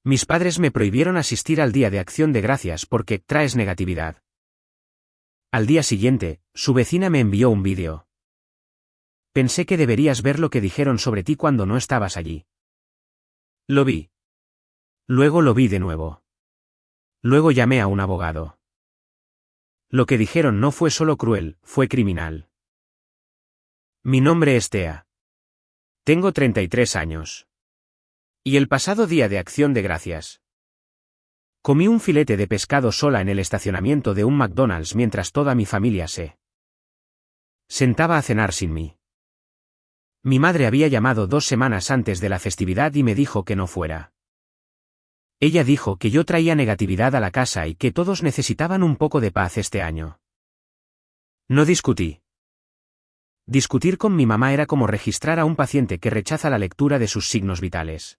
Mis padres me prohibieron asistir al Día de Acción de Gracias porque traes negatividad. Al día siguiente, su vecina me envió un vídeo. Pensé que deberías ver lo que dijeron sobre ti cuando no estabas allí. Lo vi. Luego lo vi de nuevo. Luego llamé a un abogado. Lo que dijeron no fue solo cruel, fue criminal. Mi nombre es Thea. Tengo 33 años. Y el pasado Día de Acción de Gracias. Comí un filete de pescado sola en el estacionamiento de un McDonald's mientras toda mi familia se sentaba a cenar sin mí. Mi madre había llamado 2 semanas antes de la festividad y me dijo que no fuera. Ella dijo que yo traía negatividad a la casa y que todos necesitaban un poco de paz este año. No discutí. Discutir con mi mamá era como registrar a un paciente que rechaza la lectura de sus signos vitales.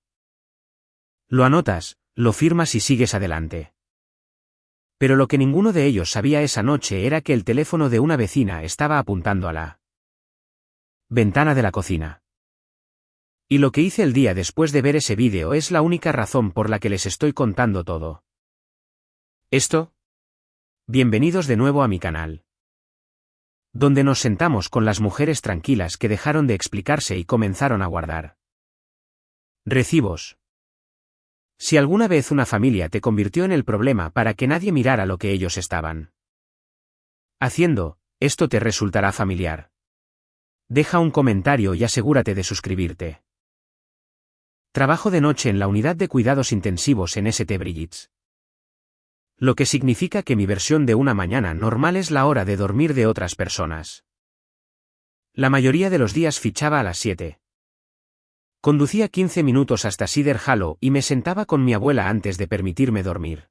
Lo anotas, lo firmas y sigues adelante. Pero lo que ninguno de ellos sabía esa noche era que el teléfono de una vecina estaba apuntando a la ventana de la cocina. Y lo que hice el día después de ver ese vídeo es la única razón por la que les estoy contando todo. ¿Esto? Bienvenidos de nuevo a mi canal. Donde nos sentamos con las mujeres tranquilas que dejaron de explicarse y comenzaron a guardar recibos. Si alguna vez una familia te convirtió en el problema para que nadie mirara lo que ellos estaban haciendo, esto te resultará familiar. Deja un comentario y asegúrate de suscribirte. Trabajo de noche en la unidad de cuidados intensivos en St. Brigid's. Lo que significa que mi versión de una mañana normal es la hora de dormir de otras personas. La mayoría de los días fichaba a las 7. Conducía 15 minutos hasta Cedar Hollow y me sentaba con mi abuela antes de permitirme dormir.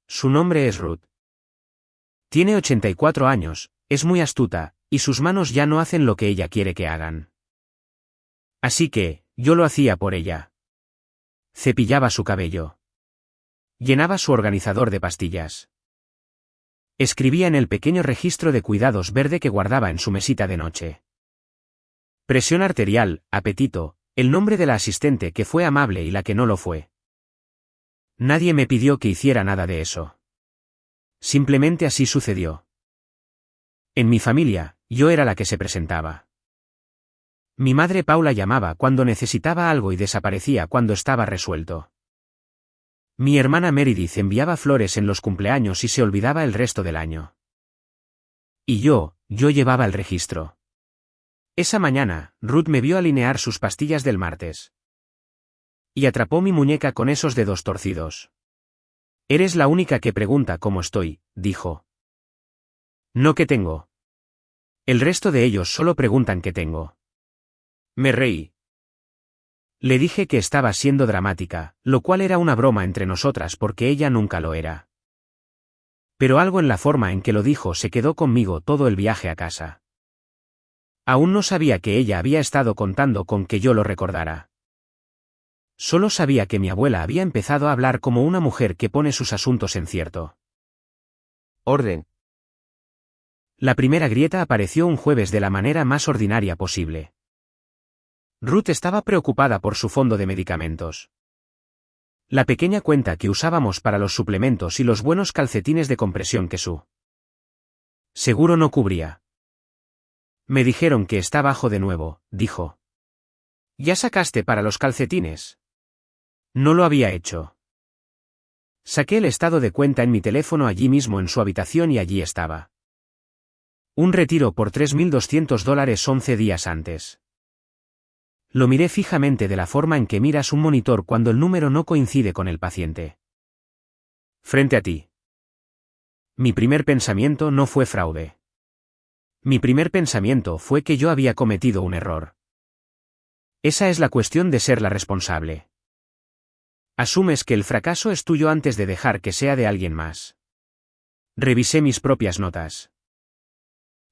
Su nombre es Ruth. Tiene 84 años, es muy astuta, y sus manos ya no hacen lo que ella quiere que hagan. Así que, yo lo hacía por ella. Cepillaba su cabello. Llenaba su organizador de pastillas. Escribía en el pequeño registro de cuidados verde que guardaba en su mesita de noche. Presión arterial, apetito, el nombre de la asistente que fue amable y la que no lo fue. Nadie me pidió que hiciera nada de eso. Simplemente así sucedió. En mi familia, yo era la que se presentaba. Mi madre Paula llamaba cuando necesitaba algo y desaparecía cuando estaba resuelto. Mi hermana Meredith enviaba flores en los cumpleaños y se olvidaba el resto del año. Y yo llevaba el registro. Esa mañana, Ruth me vio alinear sus pastillas del martes. Y atrapó mi muñeca con esos dedos torcidos. Eres la única que pregunta cómo estoy, dijo. No qué tengo. El resto de ellos solo preguntan qué tengo. Me reí. Le dije que estaba siendo dramática, lo cual era una broma entre nosotras porque ella nunca lo era. Pero algo en la forma en que lo dijo se quedó conmigo todo el viaje a casa. Aún no sabía que ella había estado contando con que yo lo recordara. Solo sabía que mi abuela había empezado a hablar como una mujer que pone sus asuntos en cierto orden. La primera grieta apareció un jueves de la manera más ordinaria posible. Ruth estaba preocupada por su fondo de medicamentos. La pequeña cuenta que usábamos para los suplementos y los buenos calcetines de compresión que su seguro no cubría. Me dijeron que está bajo de nuevo, dijo. ¿Ya sacaste para los calcetines? No lo había hecho. Saqué el estado de cuenta en mi teléfono allí mismo en su habitación y allí estaba. Un retiro por $3,200 11 días antes. Lo miré fijamente de la forma en que miras un monitor cuando el número no coincide con el paciente. Frente a ti. Mi primer pensamiento no fue fraude. Mi primer pensamiento fue que yo había cometido un error. Esa es la cuestión de ser la responsable. Asumes que el fracaso es tuyo antes de dejar que sea de alguien más. Revisé mis propias notas.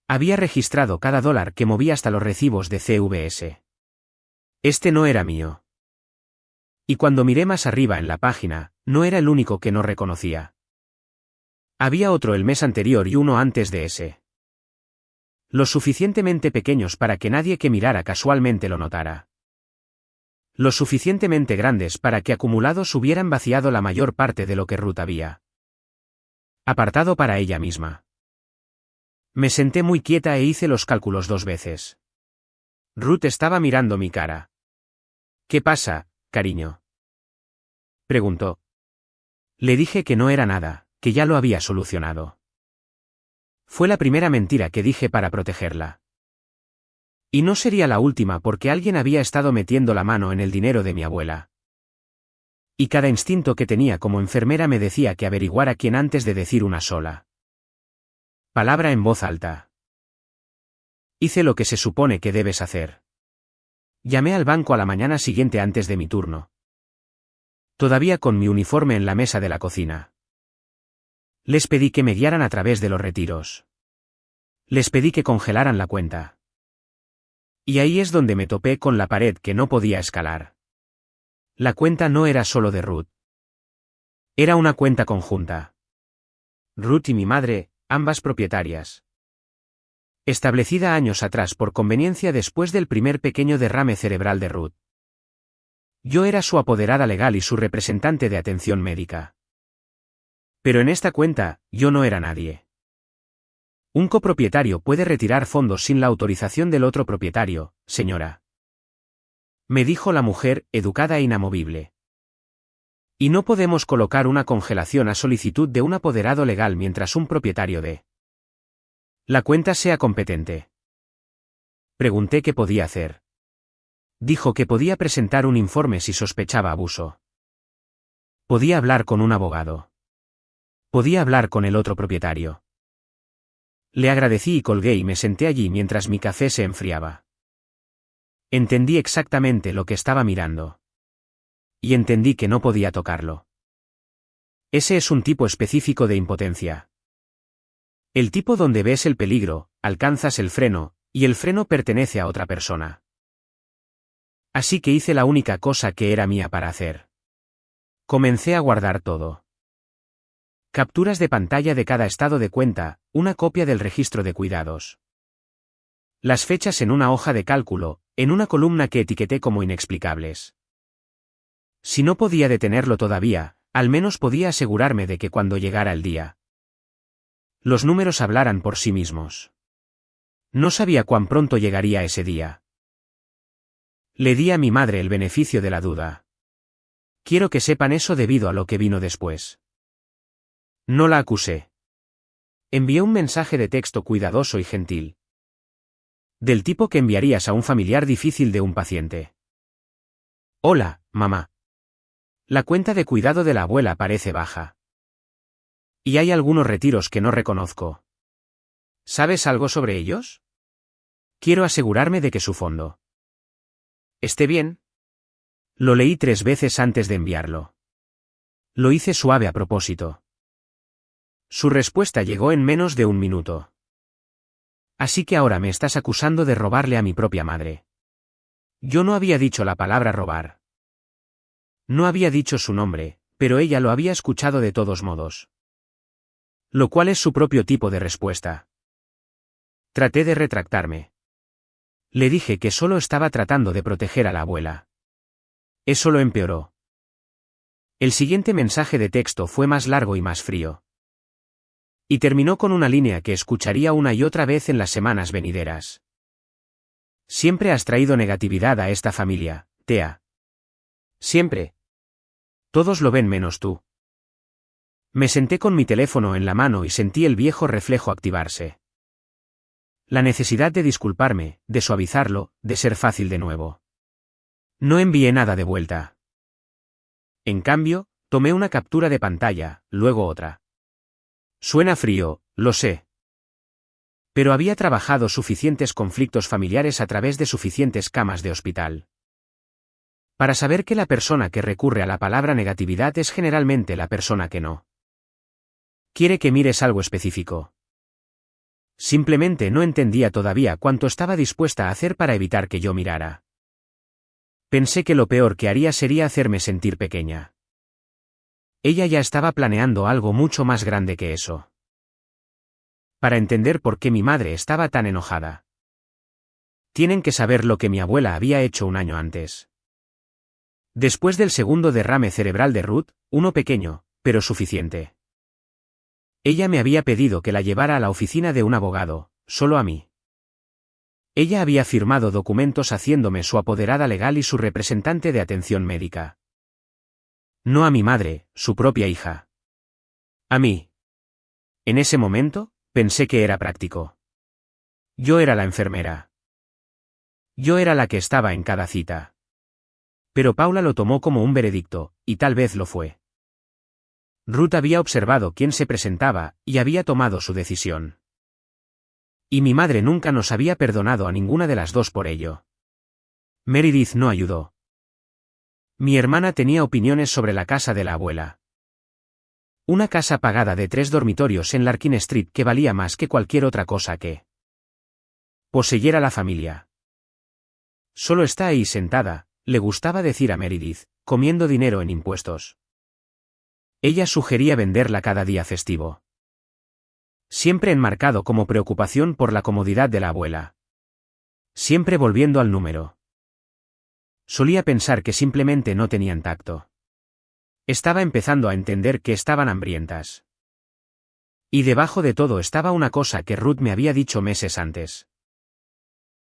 Había registrado cada dólar que moví hasta los recibos de CVS. Este no era mío. Y cuando miré más arriba en la página, no era el único que no reconocía. Había otro el mes anterior y uno antes de ese. Lo suficientemente pequeños para que nadie que mirara casualmente lo notara. Lo suficientemente grandes para que acumulados hubieran vaciado la mayor parte de lo que Ruth había apartado para ella misma. Me senté muy quieta e hice los cálculos 2 veces. Ruth estaba mirando mi cara. ¿Qué pasa, cariño?, preguntó. Le dije que no era nada, que ya lo había solucionado. Fue la primera mentira que dije para protegerla. Y no sería la última porque alguien había estado metiendo la mano en el dinero de mi abuela. Y cada instinto que tenía como enfermera me decía que averiguara quién antes de decir una sola palabra en voz alta. Hice lo que se supone que debes hacer. Llamé al banco a la mañana siguiente antes de mi turno. Todavía con mi uniforme en la mesa de la cocina. Les pedí que me guiaran a través de los retiros. Les pedí que congelaran la cuenta. Y ahí es donde me topé con la pared que no podía escalar. La cuenta no era solo de Ruth. Era una cuenta conjunta. Ruth y mi madre, ambas propietarias. Establecida años atrás por conveniencia después del primer pequeño derrame cerebral de Ruth. Yo era su apoderada legal y su representante de atención médica. Pero en esta cuenta, yo no era nadie. Un copropietario puede retirar fondos sin la autorización del otro propietario, señora. Me dijo la mujer, educada e inamovible. Y no podemos colocar una congelación a solicitud de un apoderado legal mientras un propietario de la cuenta sea competente. Pregunté qué podía hacer. Dijo que podía presentar un informe si sospechaba abuso. Podía hablar con un abogado. Podía hablar con el otro propietario. Le agradecí y colgué y me senté allí mientras mi café se enfriaba. Entendí exactamente lo que estaba mirando. Y entendí que no podía tocarlo. Ese es un tipo específico de impotencia. El tipo donde ves el peligro, alcanzas el freno, y el freno pertenece a otra persona. Así que hice la única cosa que era mía para hacer. Comencé a guardar todo. Capturas de pantalla de cada estado de cuenta, una copia del registro de cuidados. Las fechas en una hoja de cálculo, en una columna que etiqueté como inexplicables. Si no podía detenerlo todavía, al menos podía asegurarme de que cuando llegara el día, los números hablaran por sí mismos. No sabía cuán pronto llegaría ese día. Le di a mi madre el beneficio de la duda. Quiero que sepan eso debido a lo que vino después. No la acusé. Envié un mensaje de texto cuidadoso y gentil. Del tipo que enviarías a un familiar difícil de un paciente. Hola, mamá. La cuenta de cuidado de la abuela parece baja. Y hay algunos retiros que no reconozco. ¿Sabes algo sobre ellos? Quiero asegurarme de que su fondo esté bien. Lo leí 3 veces antes de enviarlo. Lo hice suave a propósito. Su respuesta llegó en menos de 1 minuto. Así que ahora me estás acusando de robarle a mi propia madre. Yo no había dicho la palabra robar. No había dicho su nombre, pero ella lo había escuchado de todos modos. Lo cual es su propio tipo de respuesta. Traté de retractarme. Le dije que solo estaba tratando de proteger a la abuela. Eso lo empeoró. El siguiente mensaje de texto fue más largo y más frío. Y terminó con una línea que escucharía una y otra vez en las semanas venideras. Siempre has traído negatividad a esta familia, Thea. Siempre. Todos lo ven menos tú. Me senté con mi teléfono en la mano y sentí el viejo reflejo activarse. La necesidad de disculparme, de suavizarlo, de ser fácil de nuevo. No envié nada de vuelta. En cambio, tomé una captura de pantalla, luego otra. Suena frío, lo sé. Pero había trabajado suficientes conflictos familiares a través de suficientes camas de hospital para saber que la persona que recurre a la palabra negatividad es generalmente la persona que no quiere que mires algo específico. Simplemente no entendía todavía cuánto estaba dispuesta a hacer para evitar que yo mirara. Pensé que lo peor que haría sería hacerme sentir pequeña. Ella ya estaba planeando algo mucho más grande que eso. Para entender por qué mi madre estaba tan enojada. Tienen que saber lo que mi abuela había hecho un año antes. Después del segundo derrame cerebral de Ruth, uno pequeño, pero suficiente. Ella me había pedido que la llevara a la oficina de un abogado, solo a mí. Ella había firmado documentos haciéndome su apoderada legal y su representante de atención médica. No a mi madre, su propia hija. A mí. En ese momento, pensé que era práctico. Yo era la enfermera. Yo era la que estaba en cada cita. Pero Paula lo tomó como un veredicto, y tal vez lo fue. Ruth había observado quién se presentaba, y había tomado su decisión. Y mi madre nunca nos había perdonado a ninguna de las dos por ello. Meredith no ayudó. Mi hermana tenía opiniones sobre la casa de la abuela. Una casa pagada de 3 dormitorios en Larkin Street que valía más que cualquier otra cosa que poseyera la familia. Solo está ahí sentada, le gustaba decir a Meredith, comiendo dinero en impuestos. Ella sugería venderla cada día festivo. Siempre enmarcado como preocupación por la comodidad de la abuela. Siempre volviendo al número. Solía pensar que simplemente no tenían tacto. Estaba empezando a entender que estaban hambrientas. Y debajo de todo estaba una cosa que Ruth me había dicho meses antes.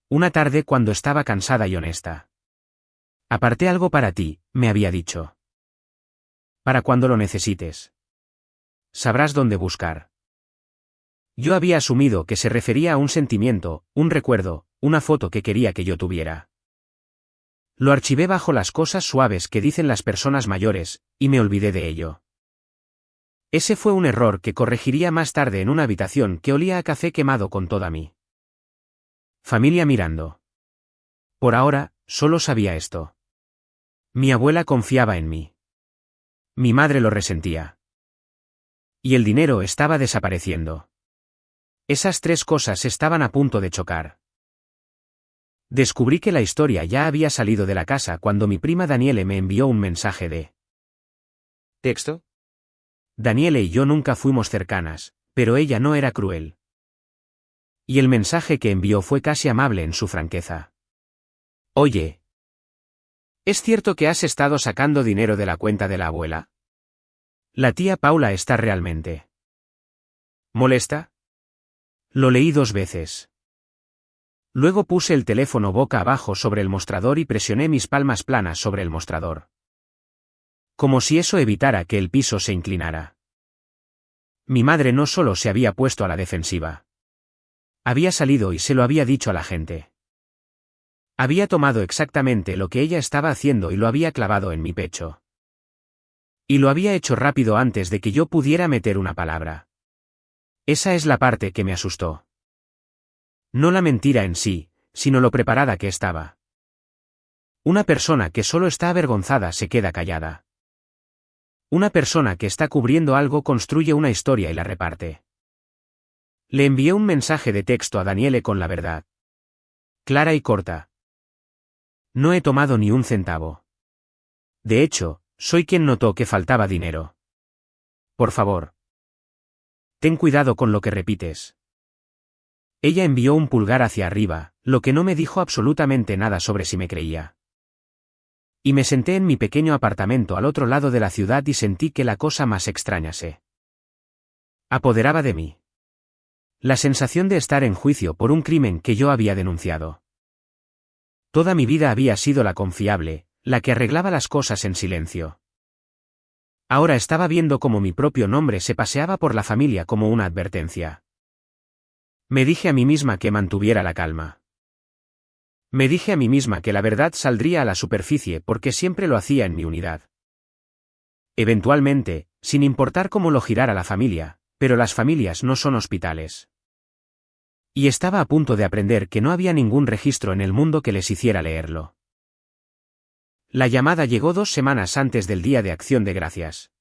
Una tarde cuando estaba cansada y honesta. Aparté algo para ti, me había dicho. Para cuando lo necesites. Sabrás dónde buscar. Yo había asumido que se refería a un sentimiento, un recuerdo, una foto que quería que yo tuviera. Lo archivé bajo las cosas suaves que dicen las personas mayores, y me olvidé de ello. Ese fue un error que corregiría más tarde en una habitación que olía a café quemado con toda mi familia mirando. Por ahora, solo sabía esto. Mi abuela confiaba en mí. Mi madre lo resentía. Y el dinero estaba desapareciendo. Esas 3 cosas estaban a punto de chocar. Descubrí que la historia ya había salido de la casa cuando mi prima Daniele me envió un mensaje de texto. Daniele y yo nunca fuimos cercanas, pero ella no era cruel. Y el mensaje que envió fue casi amable en su franqueza. Oye. ¿Es cierto que has estado sacando dinero de la cuenta de la abuela? La tía Paula está realmente molesta. Lo leí 2 veces. Luego puse el teléfono boca abajo sobre el mostrador y presioné mis palmas planas sobre el mostrador. Como si eso evitara que el piso se inclinara. Mi madre no solo se había puesto a la defensiva. Había salido y se lo había dicho a la gente. Había tomado exactamente lo que ella estaba haciendo y lo había clavado en mi pecho. Y lo había hecho rápido antes de que yo pudiera meter una palabra. Esa es la parte que me asustó. No la mentira en sí, sino lo preparada que estaba. Una persona que solo está avergonzada se queda callada. Una persona que está cubriendo algo construye una historia y la reparte. Le envié un mensaje de texto a Daniele con la verdad. Clara y corta. No he tomado ni un centavo. De hecho, soy quien notó que faltaba dinero. Por favor. Ten cuidado con lo que repites. Ella envió un pulgar hacia arriba, lo que no me dijo absolutamente nada sobre si me creía. Y me senté en mi pequeño apartamento al otro lado de la ciudad y sentí que la cosa más extraña se apoderaba de mí. La sensación de estar en juicio por un crimen que yo había denunciado. Toda mi vida había sido la confiable, la que arreglaba las cosas en silencio. Ahora estaba viendo cómo mi propio nombre se paseaba por la familia como una advertencia. Me dije a mí misma que mantuviera la calma. Me dije a mí misma que la verdad saldría a la superficie porque siempre lo hacía en mi unidad. Eventualmente, sin importar cómo lo girara la familia, pero las familias no son hospitales. Y estaba a punto de aprender que no había ningún registro en el mundo que les hiciera leerlo. La llamada llegó 2 semanas antes del Día de Acción de Gracias.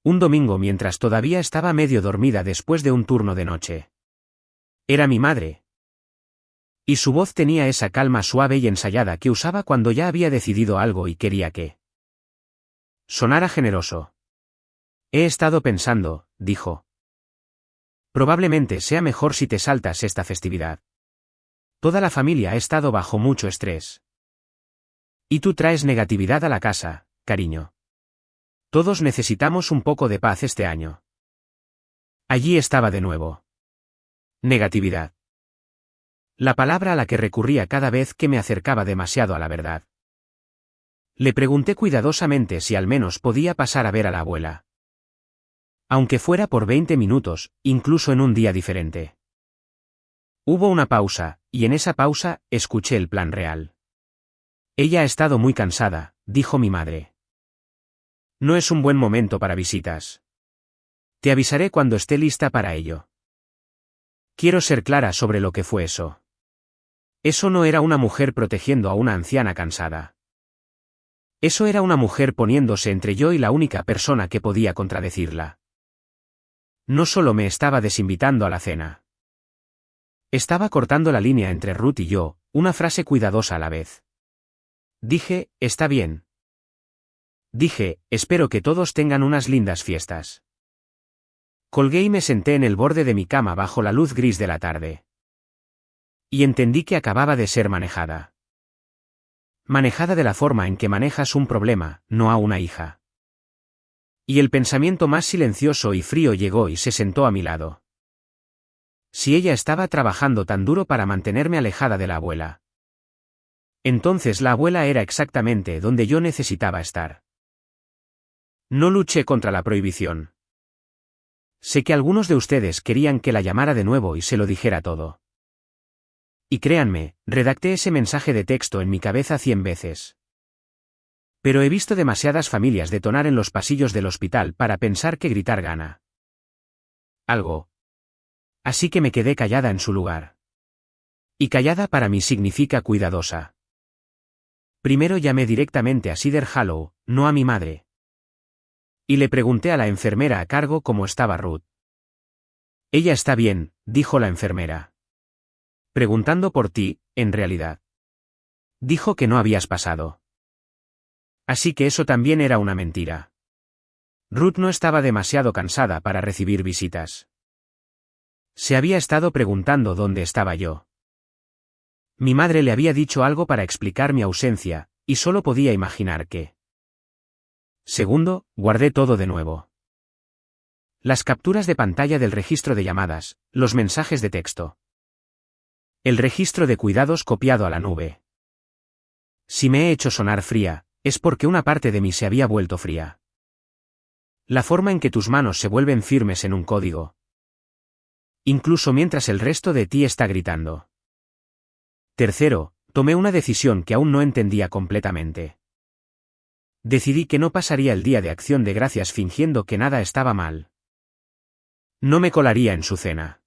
Un domingo mientras todavía estaba medio dormida después de un turno de noche. Era mi madre. Y su voz tenía esa calma suave y ensayada que usaba cuando ya había decidido algo y quería que sonara generoso. He estado pensando, dijo. Probablemente sea mejor si te saltas esta festividad. Toda la familia ha estado bajo mucho estrés. Y tú traes negatividad a la casa, cariño. Todos necesitamos un poco de paz este año. Allí estaba de nuevo. Negatividad. La palabra a la que recurría cada vez que me acercaba demasiado a la verdad. Le pregunté cuidadosamente si al menos podía pasar a ver a la abuela. Aunque fuera por 20 minutos, incluso en un día diferente. Hubo una pausa, y en esa pausa, escuché el plan real. Ella ha estado muy cansada, dijo mi madre. No es un buen momento para visitas. Te avisaré cuando esté lista para ello. Quiero ser clara sobre lo que fue eso. Eso no era una mujer protegiendo a una anciana cansada. Eso era una mujer poniéndose entre yo y la única persona que podía contradecirla. No solo me estaba desinvitando a la cena. Estaba cortando la línea entre Ruth y yo, una frase cuidadosa a la vez. Dije, está bien. Dije, espero que todos tengan unas lindas fiestas. Colgué y me senté en el borde de mi cama bajo la luz gris de la tarde. Y entendí que acababa de ser manejada. Manejada de la forma en que manejas un problema, no a una hija. Y el pensamiento más silencioso y frío llegó y se sentó a mi lado. Si ella estaba trabajando tan duro para mantenerme alejada de la abuela. Entonces la abuela era exactamente donde yo necesitaba estar. No luché contra la prohibición. Sé que algunos de ustedes querían que la llamara de nuevo y se lo dijera todo. Y créanme, redacté ese mensaje de texto en mi cabeza 100 veces. Pero he visto demasiadas familias detonar en los pasillos del hospital para pensar que gritar gana algo. Así que me quedé callada en su lugar. Y callada para mí significa cuidadosa. Primero llamé directamente a Cedar Hollow, no a mi madre. Y le pregunté a la enfermera a cargo cómo estaba Ruth. Ella está bien, dijo la enfermera. Preguntando por ti, en realidad. Dijo que no habías pasado. Así que eso también era una mentira. Ruth no estaba demasiado cansada para recibir visitas. Se había estado preguntando dónde estaba yo. Mi madre le había dicho algo para explicar mi ausencia, y solo podía imaginar qué. Segundo, guardé todo de nuevo. Las capturas de pantalla del registro de llamadas, los mensajes de texto. El registro de cuidados copiado a la nube. Si me he hecho sonar fría, es porque una parte de mí se había vuelto fría. La forma en que tus manos se vuelven firmes en un código. Incluso mientras el resto de ti está gritando. Tercero, tomé una decisión que aún no entendía completamente. Decidí que no pasaría el día de Acción de Gracias fingiendo que nada estaba mal. No me colaría en su cena.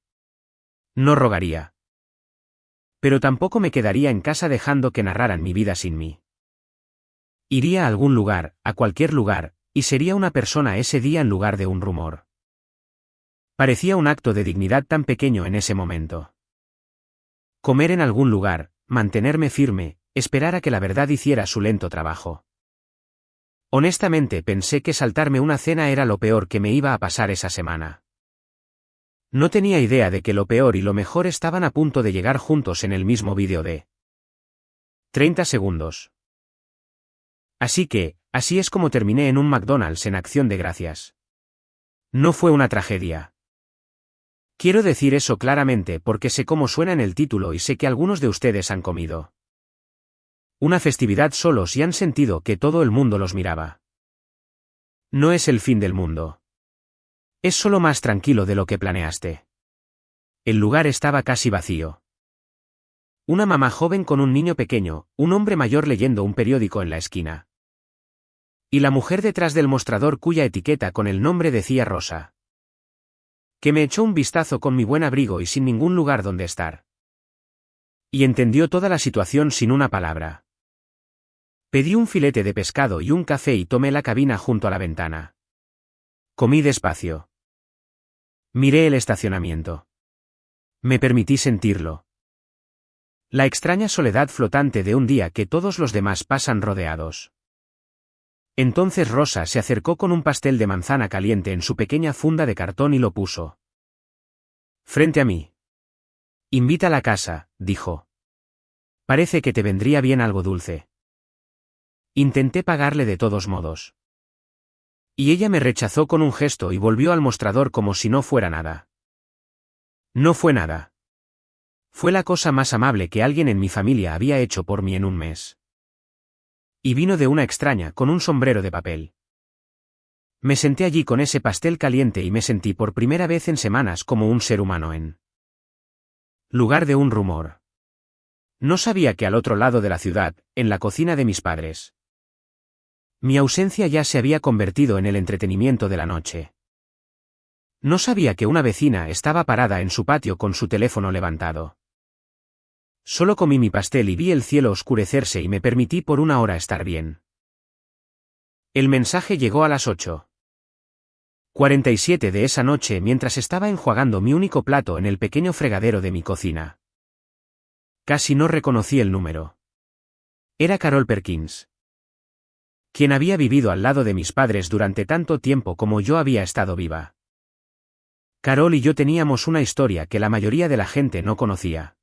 No rogaría. Pero tampoco me quedaría en casa dejando que narraran mi vida sin mí. Iría a algún lugar, a cualquier lugar, y sería una persona ese día en lugar de un rumor. Parecía un acto de dignidad tan pequeño en ese momento. Comer en algún lugar, mantenerme firme, esperar a que la verdad hiciera su lento trabajo. Honestamente pensé que saltarme una cena era lo peor que me iba a pasar esa semana. No tenía idea de que lo peor y lo mejor estaban a punto de llegar juntos en el mismo vídeo de 30 segundos. Así es como terminé en un McDonald's en Acción de Gracias. No fue una tragedia. Quiero decir eso claramente porque sé cómo suena en el título y sé que algunos de ustedes han comido una festividad solos y han sentido que todo el mundo los miraba. No es el fin del mundo. Es solo más tranquilo de lo que planeaste. El lugar estaba casi vacío. Una mamá joven con un niño pequeño, un hombre mayor leyendo un periódico en la esquina. Y la mujer detrás del mostrador cuya etiqueta con el nombre decía Rosa. Que me echó un vistazo con mi buen abrigo y sin ningún lugar donde estar. Y entendió toda la situación sin una palabra. Pedí un filete de pescado y un café y tomé la cabina junto a la ventana. Comí despacio. Miré el estacionamiento. Me permití sentirlo. La extraña soledad flotante de un día que todos los demás pasan rodeados. Entonces Rosa se acercó con un pastel de manzana caliente en su pequeña funda de cartón y lo puso frente a mí. Invita a la casa, dijo. Parece que te vendría bien algo dulce. Intenté pagarle de todos modos. Y ella me rechazó con un gesto y volvió al mostrador como si no fuera nada. No fue nada. Fue la cosa más amable que alguien en mi familia había hecho por mí en un mes. Y vino de una extraña, con un sombrero de papel. Me senté allí con ese pastel caliente y me sentí por primera vez en semanas como un ser humano en lugar de un rumor. No sabía que al otro lado de la ciudad, en la cocina de mis padres, mi ausencia ya se había convertido en el entretenimiento de la noche. No sabía que una vecina estaba parada en su patio con su teléfono levantado. Solo comí mi pastel y vi el cielo oscurecerse y me permití por una hora estar bien. El mensaje llegó a las 8:47 de esa noche mientras estaba enjuagando mi único plato en el pequeño fregadero de mi cocina. Casi no reconocí el número. Era Carol Perkins, quien había vivido al lado de mis padres durante tanto tiempo como yo había estado viva. Carol y yo teníamos una historia que la mayoría de la gente no conocía.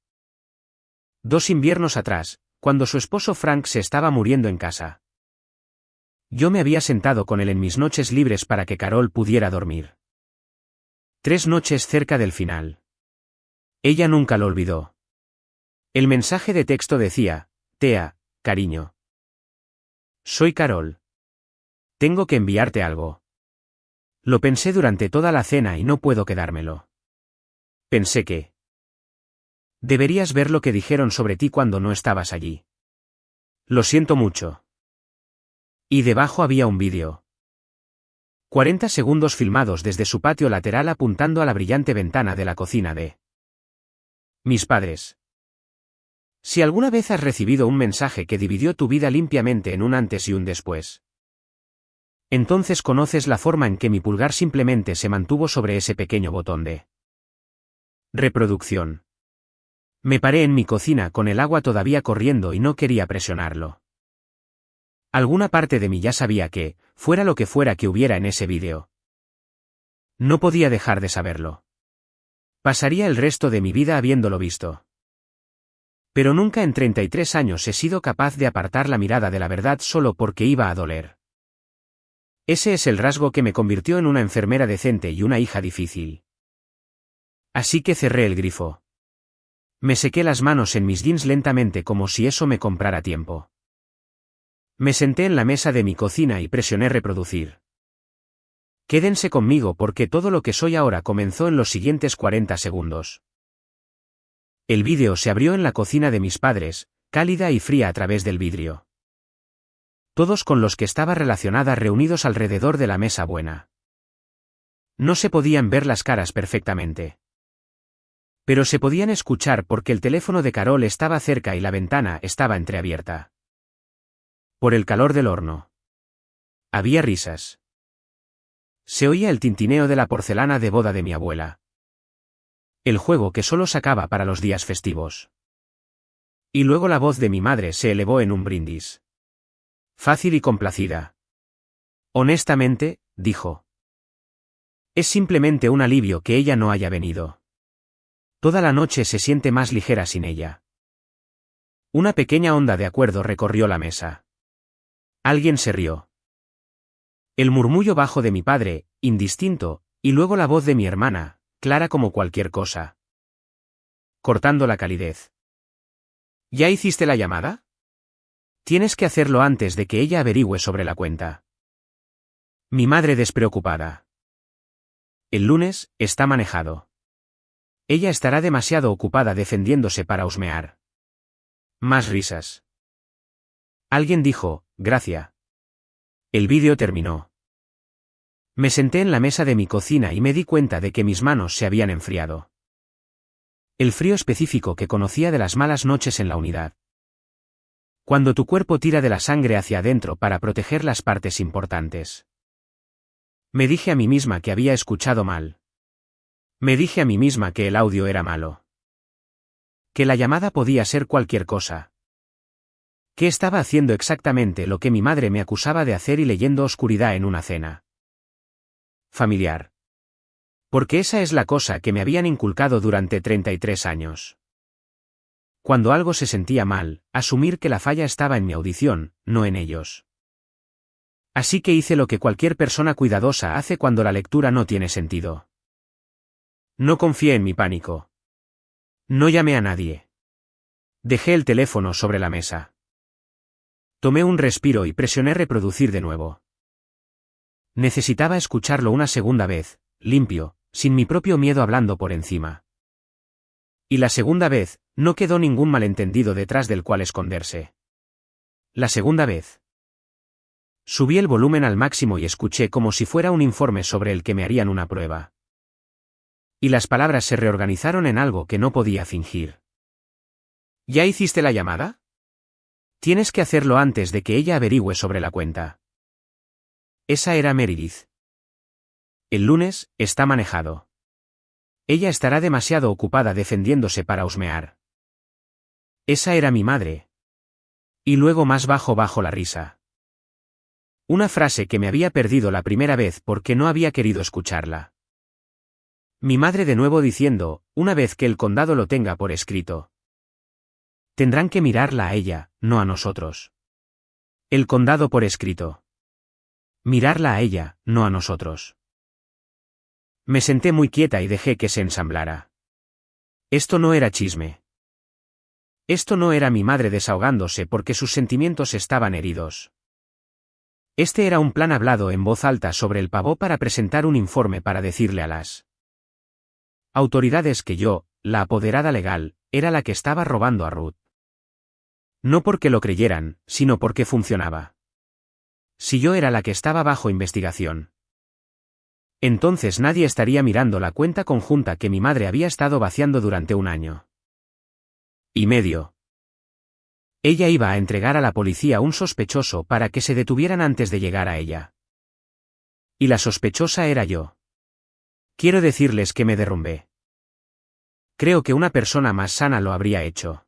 2 inviernos atrás, cuando su esposo Frank se estaba muriendo en casa, yo me había sentado con él en mis noches libres para que Carol pudiera dormir. 3 noches cerca del final. Ella nunca lo olvidó. El mensaje de texto decía: Tea, cariño. Soy Carol. Tengo que enviarte algo. Lo pensé durante toda la cena y no puedo quedármelo. Pensé que deberías ver lo que dijeron sobre ti cuando no estabas allí. Lo siento mucho. Y debajo había un vídeo. 40 segundos filmados desde su patio lateral apuntando a la brillante ventana de la cocina de mis padres. Si alguna vez has recibido un mensaje que dividió tu vida limpiamente en un antes y un después, entonces conoces la forma en que mi pulgar simplemente se mantuvo sobre ese pequeño botón de reproducción. Me paré en mi cocina con el agua todavía corriendo y no quería presionarlo. Alguna parte de mí ya sabía que, fuera lo que fuera que hubiera en ese vídeo, no podía dejar de saberlo. Pasaría el resto de mi vida habiéndolo visto. Pero nunca en 33 años he sido capaz de apartar la mirada de la verdad solo porque iba a doler. Ese es el rasgo que me convirtió en una enfermera decente y una hija difícil. Así que cerré el grifo. Me sequé las manos en mis jeans lentamente como si eso me comprara tiempo. Me senté en la mesa de mi cocina y presioné reproducir. Quédense conmigo porque todo lo que soy ahora comenzó en los siguientes 40 segundos. El vídeo se abrió en la cocina de mis padres, cálida y fría a través del vidrio. Todos con los que estaba relacionada reunidos alrededor de la mesa buena. No se podían ver las caras perfectamente. Pero se podían escuchar porque el teléfono de Carol estaba cerca y la ventana estaba entreabierta. Por el calor del horno. Había risas. Se oía el tintineo de la porcelana de boda de mi abuela. El juego que solo sacaba para los días festivos. Y luego la voz de mi madre se elevó en un brindis. Fácil y complacida. Honestamente, dijo. Es simplemente un alivio que ella no haya venido. Toda la noche se siente más ligera sin ella. Una pequeña onda de acuerdo recorrió la mesa. Alguien se rió. El murmullo bajo de mi padre, indistinto, y luego la voz de mi hermana, clara como cualquier cosa. Cortando la calidez. ¿Ya hiciste la llamada? Tienes que hacerlo antes de que ella averigüe sobre la cuenta. Mi madre despreocupada. El lunes, está manejado. Ella estará demasiado ocupada defendiéndose para husmear. Más risas. Alguien dijo, gracias. El vídeo terminó. Me senté en la mesa de mi cocina y me di cuenta de que mis manos se habían enfriado. El frío específico que conocía de las malas noches en la unidad. Cuando tu cuerpo tira de la sangre hacia adentro para proteger las partes importantes. Me dije a mí misma que había escuchado mal. Me dije a mí misma que el audio era malo. Que la llamada podía ser cualquier cosa. Que estaba haciendo exactamente lo que mi madre me acusaba de hacer y leyendo oscuridad en una cena familiar. Porque esa es la cosa que me habían inculcado durante 33 años. Cuando algo se sentía mal, asumir que la falla estaba en mi audición, no en ellos. Así que hice lo que cualquier persona cuidadosa hace cuando la lectura no tiene sentido. No confié en mi pánico. No llamé a nadie. Dejé el teléfono sobre la mesa. Tomé un respiro y presioné reproducir de nuevo. Necesitaba escucharlo una segunda vez, limpio, sin mi propio miedo hablando por encima. Y la segunda vez, no quedó ningún malentendido detrás del cual esconderse. La segunda vez. Subí el volumen al máximo y escuché como si fuera un informe sobre el que me harían una prueba. Y las palabras se reorganizaron en algo que no podía fingir. ¿Ya hiciste la llamada? Tienes que hacerlo antes de que ella averigüe sobre la cuenta. Esa era Meredith. El lunes, está manejado. Ella estará demasiado ocupada defendiéndose para husmear. Esa era mi madre. Y luego más bajo la risa. Una frase que me había perdido la primera vez porque no había querido escucharla. Mi madre de nuevo diciendo, una vez que el condado lo tenga por escrito. Tendrán que mirarla a ella, no a nosotros. El condado por escrito. Mirarla a ella, no a nosotros. Me senté muy quieta y dejé que se ensamblara. Esto no era chisme. Esto no era mi madre desahogándose porque sus sentimientos estaban heridos. Este era un plan hablado en voz alta sobre el pavó para presentar un informe para decirle a las autoridades que yo, la apoderada legal, era la que estaba robando a Ruth. No porque lo creyeran, sino porque funcionaba. Si yo era la que estaba bajo investigación, entonces nadie estaría mirando la cuenta conjunta que mi madre había estado vaciando durante 1 año y medio. Ella iba a entregar a la policía un sospechoso para que se detuvieran antes de llegar a ella. Y la sospechosa era yo. Quiero decirles que me derrumbé. Creo que una persona más sana lo habría hecho.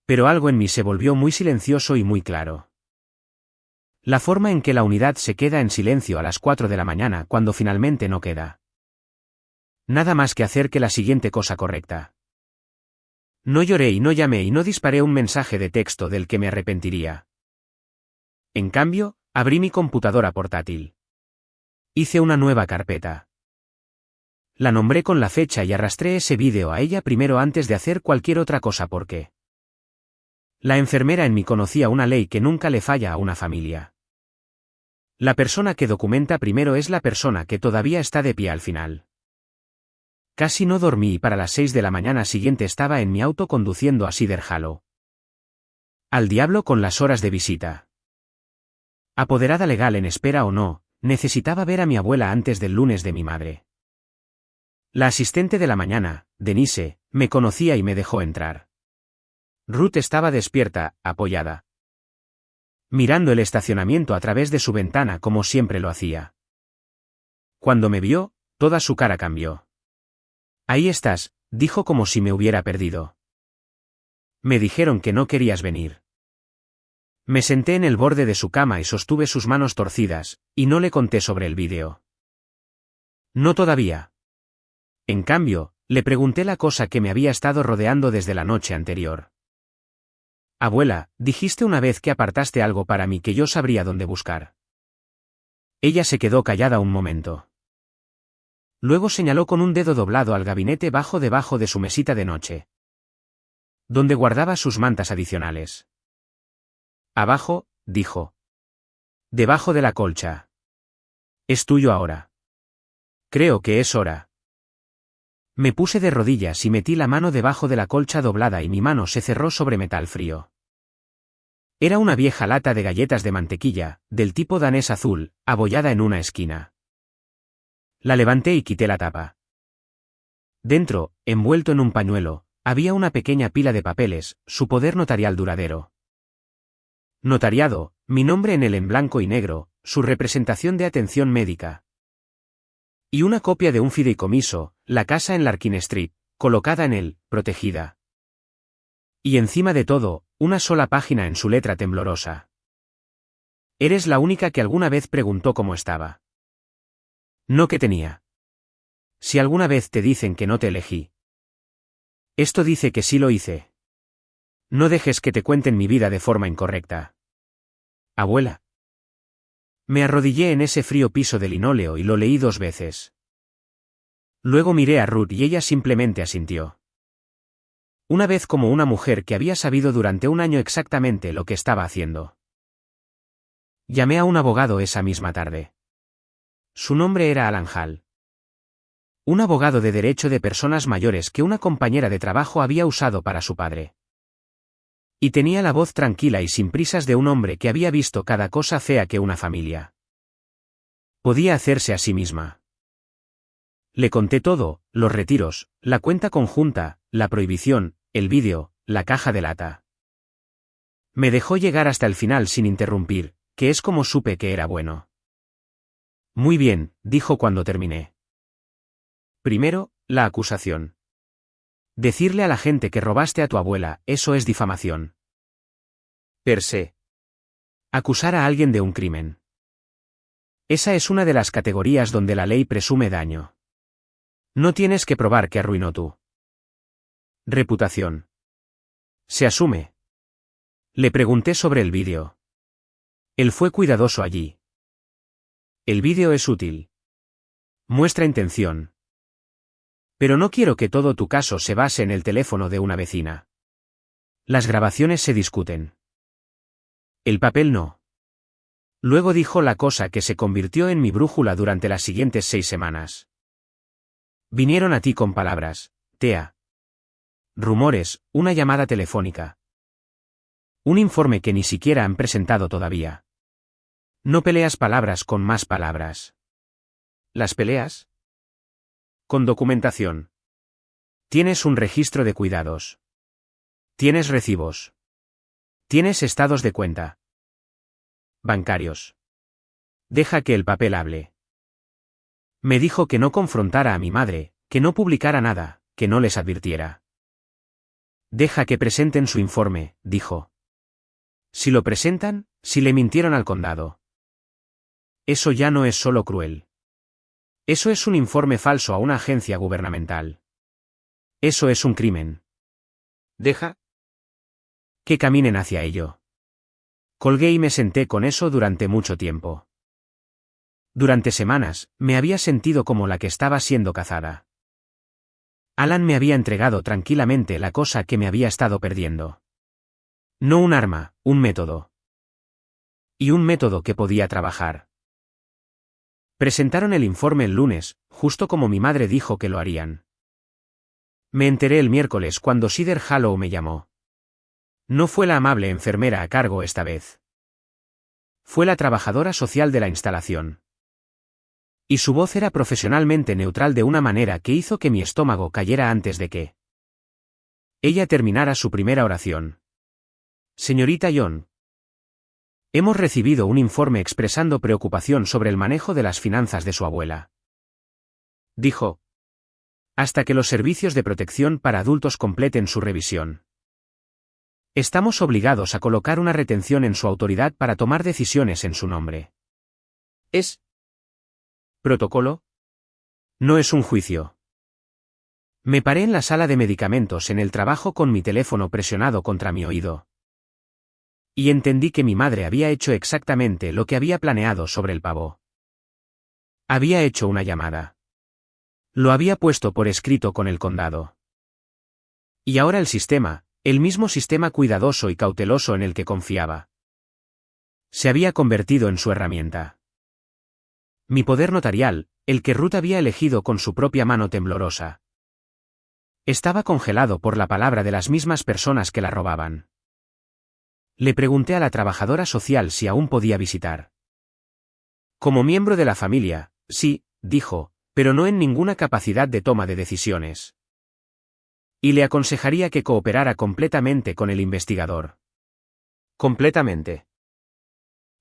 Pero algo en mí se volvió muy silencioso y muy claro. La forma en que la unidad se queda en silencio a las 4 de la mañana cuando finalmente no queda nada más que hacer que la siguiente cosa correcta. No lloré y no llamé y no disparé un mensaje de texto del que me arrepentiría. En cambio, abrí mi computadora portátil. Hice una nueva carpeta. La nombré con la fecha y arrastré ese vídeo a ella primero antes de hacer cualquier otra cosa porque la enfermera en mí conocía una ley que nunca le falla a una familia. La persona que documenta primero es la persona que todavía está de pie al final. Casi no dormí y para las 6 de la mañana siguiente estaba en mi auto conduciendo a Cedar Hollow. Al diablo con las horas de visita. Apoderada legal en espera o no, necesitaba ver a mi abuela antes del lunes de mi madre. La asistente de la mañana, Denise, me conocía y me dejó entrar. Ruth estaba despierta, apoyada, mirando el estacionamiento a través de su ventana como siempre lo hacía. Cuando me vio, toda su cara cambió. Ahí estás, dijo como si me hubiera perdido. Me dijeron que no querías venir. Me senté en el borde de su cama y sostuve sus manos torcidas, y no le conté sobre el vídeo. No todavía. En cambio, le pregunté la cosa que me había estado rodeando desde la noche anterior. Abuela, dijiste una vez que apartaste algo para mí que yo sabría dónde buscar. Ella se quedó callada un momento. Luego señaló con un dedo doblado al gabinete debajo de su mesita de noche, donde guardaba sus mantas adicionales. Abajo, dijo. Debajo de la colcha. Es tuyo ahora. Creo que es hora. Me puse de rodillas y metí la mano debajo de la colcha doblada y mi mano se cerró sobre metal frío. Era una vieja lata de galletas de mantequilla, del tipo danés azul, abollada en una esquina. La levanté y quité la tapa. Dentro, envuelto en un pañuelo, había una pequeña pila de papeles, su poder notarial duradero. Notariado, mi nombre en él en blanco y negro, su representación de atención médica. Y una copia de un fideicomiso, la casa en Larkin Street, colocada en él, protegida. Y encima de todo, una sola página en su letra temblorosa. Eres la única que alguna vez preguntó cómo estaba. No que tenía. Si alguna vez te dicen que no te elegí. Esto dice que sí lo hice. No dejes que te cuenten mi vida de forma incorrecta. Abuela. Me arrodillé en ese frío piso de linóleo y lo leí 2 veces. Luego miré a Ruth y ella simplemente asintió. Una vez como una mujer que había sabido durante un año exactamente lo que estaba haciendo. Llamé a un abogado esa misma tarde. Su nombre era Alan Hall. Un abogado de derecho de personas mayores que una compañera de trabajo había usado para su padre. Y tenía la voz tranquila y sin prisas de un hombre que había visto cada cosa fea que una familia podía hacerse a sí misma. Le conté todo, los retiros, la cuenta conjunta, la prohibición, el vídeo, la caja de lata. Me dejó llegar hasta el final sin interrumpir, que es como supe que era bueno. Muy bien, dijo cuando terminé. Primero, la acusación. Decirle a la gente que robaste a tu abuela, eso es difamación. Per se. Acusar a alguien de un crimen. Esa es una de las categorías donde la ley presume daño. No tienes que probar que arruinó tu reputación. Se asume. Le pregunté sobre el vídeo. Él fue cuidadoso allí. El vídeo es útil. Muestra intención. Pero no quiero que todo tu caso se base en el teléfono de una vecina. Las grabaciones se discuten. El papel no. Luego dijo la cosa que se convirtió en mi brújula durante las siguientes 6 semanas. Vinieron a ti con palabras, Tea. Rumores, una llamada telefónica. Un informe que ni siquiera han presentado todavía. No peleas palabras con más palabras. ¿Las peleas? Con documentación. Tienes un registro de cuidados. Tienes recibos. Tienes estados de cuenta. Bancarios. Deja que el papel hable. Me dijo que no confrontara a mi madre, que no publicara nada, que no les advirtiera. Deja que presenten su informe, dijo. Si lo presentan, si le mintieron al condado. Eso ya no es solo cruel. Eso es un informe falso a una agencia gubernamental. Eso es un crimen. Deja que caminen hacia ello. Colgué y me senté con eso durante mucho tiempo. Durante semanas, me había sentido como la que estaba siendo cazada. Alan me había entregado tranquilamente la cosa que me había estado perdiendo. No un arma, un método. Y un método que podía trabajar. Presentaron el informe el lunes, justo como mi madre dijo que lo harían. Me enteré el miércoles cuando Cedar Hollow me llamó. No fue la amable enfermera a cargo esta vez. Fue la trabajadora social de la instalación. Y su voz era profesionalmente neutral de una manera que hizo que mi estómago cayera antes de que ella terminara su primera oración. Señorita John. Hemos recibido un informe expresando preocupación sobre el manejo de las finanzas de su abuela. Dijo. Hasta que los servicios de protección para adultos completen su revisión. Estamos obligados a colocar una retención en su autoridad para tomar decisiones en su nombre. ¿Es protocolo? No es un juicio. Me paré en la sala de medicamentos en el trabajo con mi teléfono presionado contra mi oído. Y entendí que mi madre había hecho exactamente lo que había planeado sobre el pavo. Había hecho una llamada. Lo había puesto por escrito con el condado. Y ahora el sistema, el mismo sistema cuidadoso y cauteloso en el que confiaba, se había convertido en su herramienta. Mi poder notarial, el que Ruth había elegido con su propia mano temblorosa, estaba congelado por la palabra de las mismas personas que la robaban. Le pregunté a la trabajadora social si aún podía visitar. Como miembro de la familia, sí, dijo, pero no en ninguna capacidad de toma de decisiones. Y le aconsejaría que cooperara completamente con el investigador. Completamente.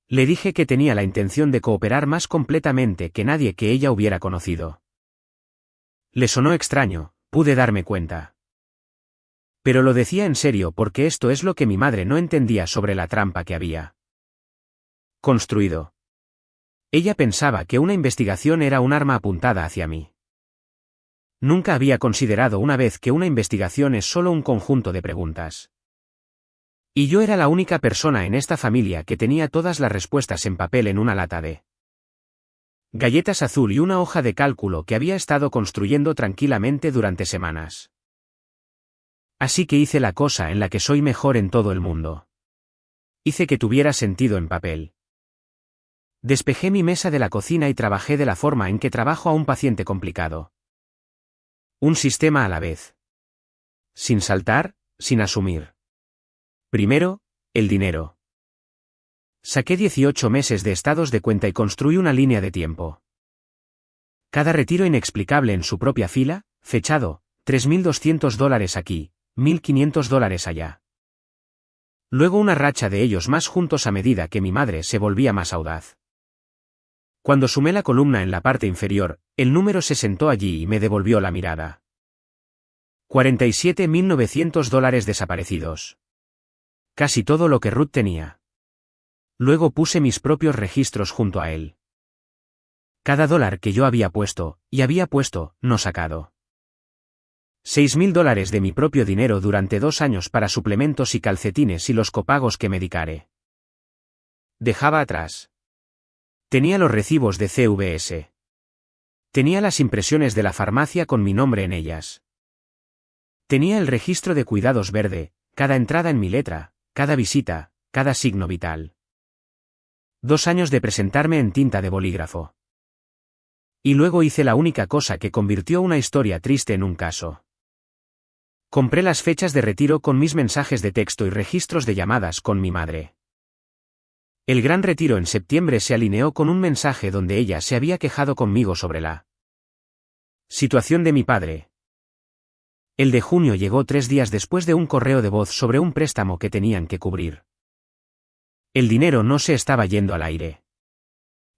Le dije que tenía la intención de cooperar más completamente que nadie que ella hubiera conocido. Le sonó extraño, pude darme cuenta. Pero lo decía en serio porque esto es lo que mi madre no entendía sobre la trampa que había construido. Ella pensaba que una investigación era un arma apuntada hacia mí. Nunca había considerado una vez que una investigación es solo un conjunto de preguntas. Y yo era la única persona en esta familia que tenía todas las respuestas en papel en una lata de galletas azul y una hoja de cálculo que había estado construyendo tranquilamente durante semanas. Así que hice la cosa en la que soy mejor en todo el mundo. Hice que tuviera sentido en papel. Despejé mi mesa de la cocina y trabajé de la forma en que trabajo a un paciente complicado. Un sistema a la vez. Sin saltar, sin asumir. Primero, el dinero. Saqué 18 meses de estados de cuenta y construí una línea de tiempo. Cada retiro inexplicable en su propia fila, fechado, $3.200 aquí, $1.500 allá. Luego una racha de ellos más juntos a medida que mi madre se volvía más audaz. Cuando sumé la columna en la parte inferior, el número se sentó allí y me devolvió la mirada. $47.900 desaparecidos. Casi todo lo que Ruth tenía. Luego puse mis propios registros junto a él. Cada dólar que yo había puesto, no sacado. $6.000 de mi propio dinero durante 2 años para suplementos y calcetines y los copagos que me dedicaré. Dejaba atrás. Tenía los recibos de CVS. Tenía las impresiones de la farmacia con mi nombre en ellas. Tenía el registro de cuidados verde, cada entrada en mi letra, cada visita, cada signo vital. 2 años de presentarme en tinta de bolígrafo. Y luego hice la única cosa que convirtió una historia triste en un caso. Compré las fechas de retiro con mis mensajes de texto y registros de llamadas con mi madre. El gran retiro en septiembre se alineó con un mensaje donde ella se había quejado conmigo sobre la situación de mi padre. El de junio llegó 3 días después de un correo de voz sobre un préstamo que tenían que cubrir. El dinero no se estaba yendo al aire.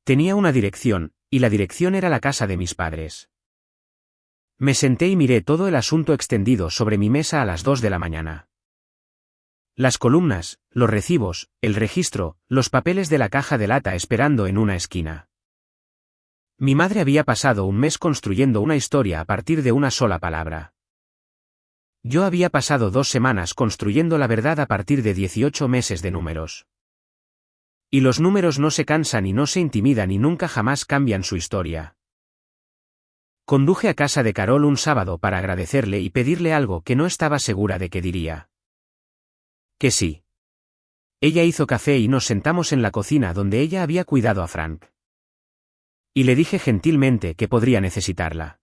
Tenía una dirección, y la dirección era la casa de mis padres. Me senté y miré todo el asunto extendido sobre mi mesa a las 2 de la mañana. Las columnas, los recibos, el registro, los papeles de la caja de lata esperando en una esquina. Mi madre había pasado un mes construyendo una historia a partir de una sola palabra. Yo había pasado 2 semanas construyendo la verdad a partir de 18 meses de números. Y los números no se cansan y no se intimidan y nunca jamás cambian su historia. Conduje a casa de Carol un sábado para agradecerle y pedirle algo que no estaba segura de que diría. Que sí. Ella hizo café y nos sentamos en la cocina donde ella había cuidado a Frank. Y le dije gentilmente que podría necesitarla.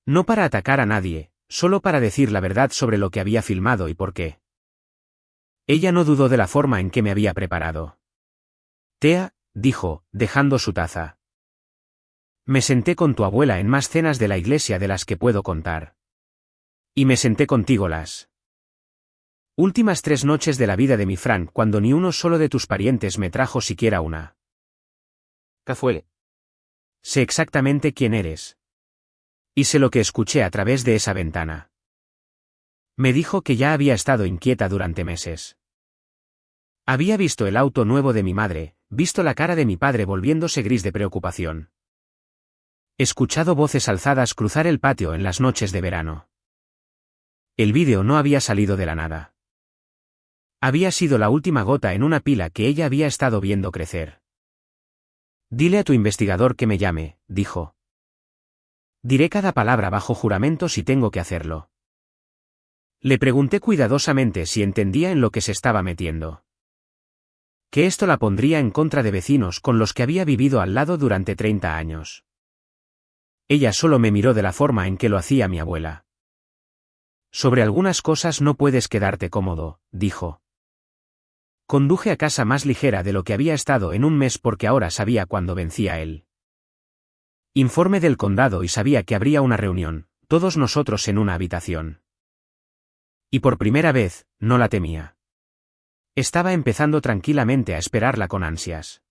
No para atacar a nadie, solo para decir la verdad sobre lo que había filmado y por qué. Ella no dudó de la forma en que me había preparado. Tea, dijo, dejando su taza. Me senté con tu abuela en más cenas de la iglesia de las que puedo contar. Y me senté contigo las últimas 3 noches de la vida de mi Frank cuando ni uno solo de tus parientes me trajo siquiera una cazuela. Sé exactamente quién eres. Y sé lo que escuché a través de esa ventana. Me dijo que ya había estado inquieta durante meses. Había visto el auto nuevo de mi madre, visto la cara de mi padre volviéndose gris de preocupación. Escuchado voces alzadas cruzar el patio en las noches de verano. El vídeo no había salido de la nada. Había sido la última gota en una pila que ella había estado viendo crecer. Dile a tu investigador que me llame, dijo. Diré cada palabra bajo juramento si tengo que hacerlo. Le pregunté cuidadosamente si entendía en lo que se estaba metiendo. Que esto la pondría en contra de vecinos con los que había vivido al lado durante 30 años. Ella solo me miró de la forma en que lo hacía mi abuela. Sobre algunas cosas no puedes quedarte cómodo, dijo. Conduje a casa más ligera de lo que había estado en un mes porque ahora sabía cuándo vencía él. Informe del condado y sabía que habría una reunión, todos nosotros en una habitación. Y por primera vez, no la temía. Estaba empezando tranquilamente a esperarla con ansias.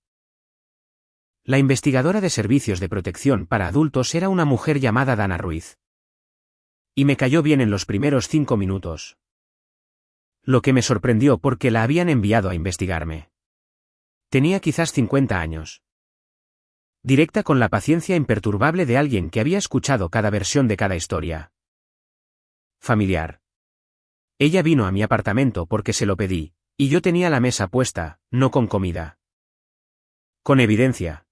La investigadora de servicios de protección para adultos era una mujer llamada Dana Ruiz. Y me cayó bien en los primeros 5 minutos. Lo que me sorprendió porque la habían enviado a investigarme. Tenía quizás 50 años. Directa con la paciencia imperturbable de alguien que había escuchado cada versión de cada historia. Familiar. Ella vino a mi apartamento porque se lo pedí, y yo tenía la mesa puesta, no con comida. Con evidencia.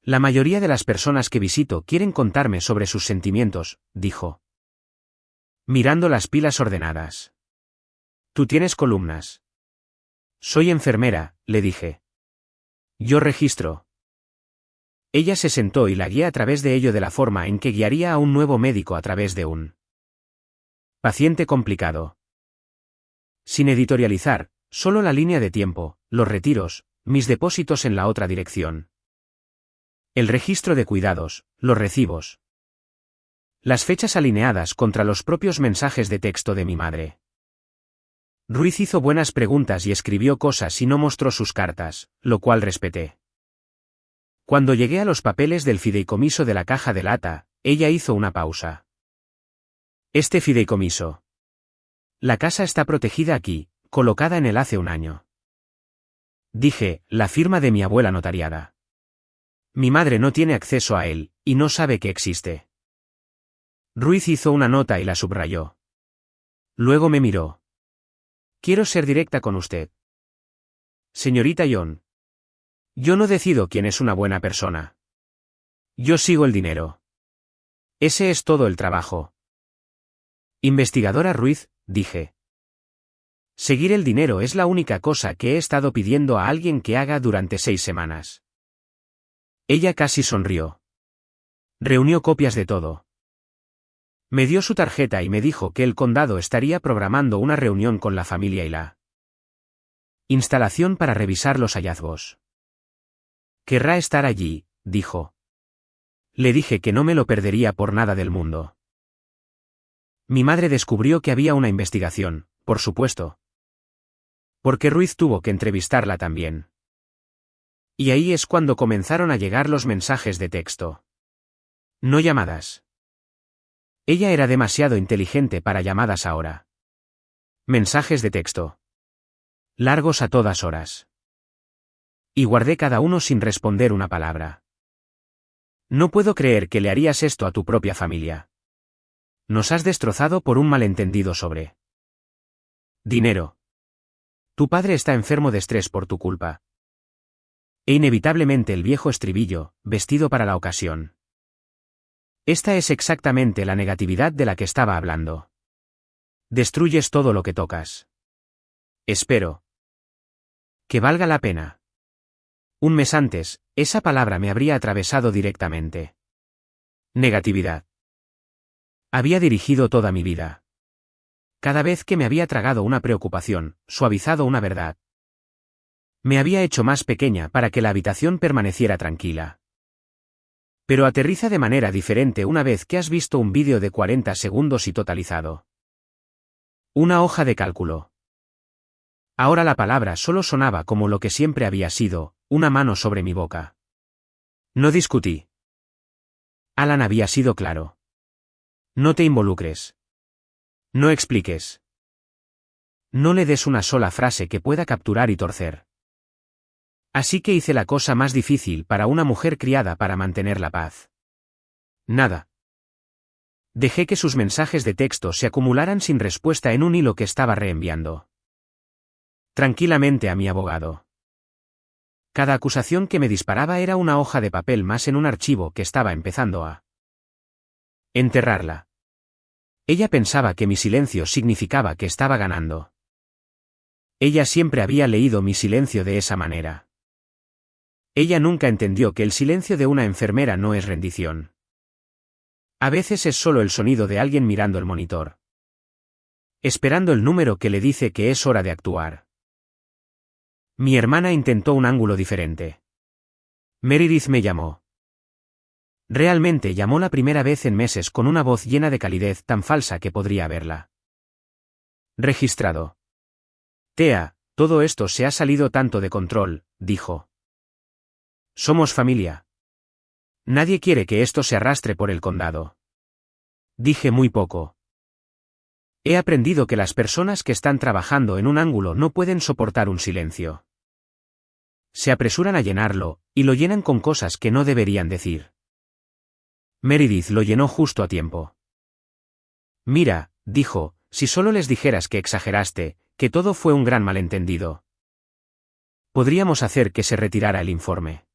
La mayoría de las personas que visito quieren contarme sobre sus sentimientos, dijo. Mirando las pilas ordenadas. Tú tienes columnas. Soy enfermera, le dije. Yo registro. Ella se sentó y la guié a través de ello de la forma en que guiaría a un nuevo médico a través de un paciente complicado. Sin editorializar, solo la línea de tiempo, los retiros, mis depósitos en la otra dirección. El registro de cuidados, los recibos. Las fechas alineadas contra los propios mensajes de texto de mi madre. Ruiz hizo buenas preguntas y escribió cosas y no mostró sus cartas, lo cual respeté. Cuando llegué a los papeles del fideicomiso de la caja de lata, ella hizo una pausa. Este fideicomiso. La casa está protegida aquí, colocada en él hace un año. Dije, la firma de mi abuela notariada. Mi madre no tiene acceso a él, y no sabe que existe. Ruiz hizo una nota y la subrayó. Luego me miró. Quiero ser directa con usted. Señorita John. Yo no decido quién es una buena persona. Yo sigo el dinero. Ese es todo el trabajo. Investigadora Ruiz, dije. Seguir el dinero es la única cosa que he estado pidiendo a alguien que haga durante 6 semanas. Ella casi sonrió. Reunió copias de todo. Me dio su tarjeta y me dijo que el condado estaría programando una reunión con la familia y la instalación para revisar los hallazgos. Querrá estar allí, dijo. Le dije que no me lo perdería por nada del mundo. Mi madre descubrió que había una investigación, por supuesto. Porque Ruiz tuvo que entrevistarla también. Y ahí es cuando comenzaron a llegar los mensajes de texto. No llamadas. Ella era demasiado inteligente para llamadas ahora. Mensajes de texto. Largos a todas horas. Y guardé cada uno sin responder una palabra. No puedo creer que le harías esto a tu propia familia. Nos has destrozado por un malentendido sobre dinero. Tu padre está enfermo de estrés por tu culpa. E inevitablemente el viejo estribillo, vestido para la ocasión. Esta es exactamente la negatividad de la que estaba hablando. Destruyes todo lo que tocas. Espero que valga la pena. Un mes antes, esa palabra me habría atravesado directamente. Negatividad. Había dirigido toda mi vida. Cada vez que me había tragado una preocupación, suavizado una verdad. Me había hecho más pequeña para que la habitación permaneciera tranquila. Pero aterriza de manera diferente una vez que has visto un vídeo de 40 segundos y totalizado. Una hoja de cálculo. Ahora la palabra solo sonaba como lo que siempre había sido, una mano sobre mi boca. No discutí. Alan había sido claro. No te involucres. No expliques. No le des una sola frase que pueda capturar y torcer. Así que hice la cosa más difícil para una mujer criada para mantener la paz. Nada. Dejé que sus mensajes de texto se acumularan sin respuesta en un hilo que estaba reenviando tranquilamente a mi abogado. Cada acusación que me disparaba era una hoja de papel más en un archivo que estaba empezando a enterrarla. Ella pensaba que mi silencio significaba que estaba ganando. Ella siempre había leído mi silencio de esa manera. Ella nunca entendió que el silencio de una enfermera no es rendición. A veces es solo el sonido de alguien mirando el monitor. Esperando el número que le dice que es hora de actuar. Mi hermana intentó un ángulo diferente. Meredith me llamó. Realmente llamó la primera vez en meses con una voz llena de calidez tan falsa que podría haberla registrado. Tea, todo esto se ha salido tanto de control, dijo. Somos familia. Nadie quiere que esto se arrastre por el condado. Dije muy poco. He aprendido que las personas que están trabajando en un ángulo no pueden soportar un silencio. Se apresuran a llenarlo, y lo llenan con cosas que no deberían decir. Meredith lo llenó justo a tiempo. Mira, dijo, Si solo les dijeras que exageraste, que todo fue un gran malentendido. Podríamos hacer que se retirara el informe.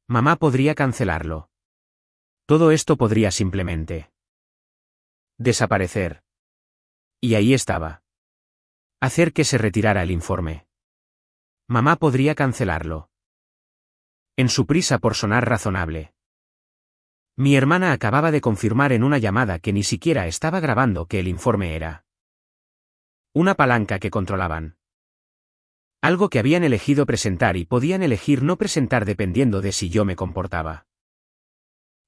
Mamá podría cancelarlo. Todo esto podría simplemente desaparecer. Y ahí estaba. Hacer que se retirara el informe. Mamá podría cancelarlo. En su prisa por sonar razonable. Mi hermana acababa de confirmar en una llamada que ni siquiera estaba grabando que el informe era una palanca que controlaban. Algo que habían elegido presentar y podían elegir no presentar dependiendo de si yo me comportaba.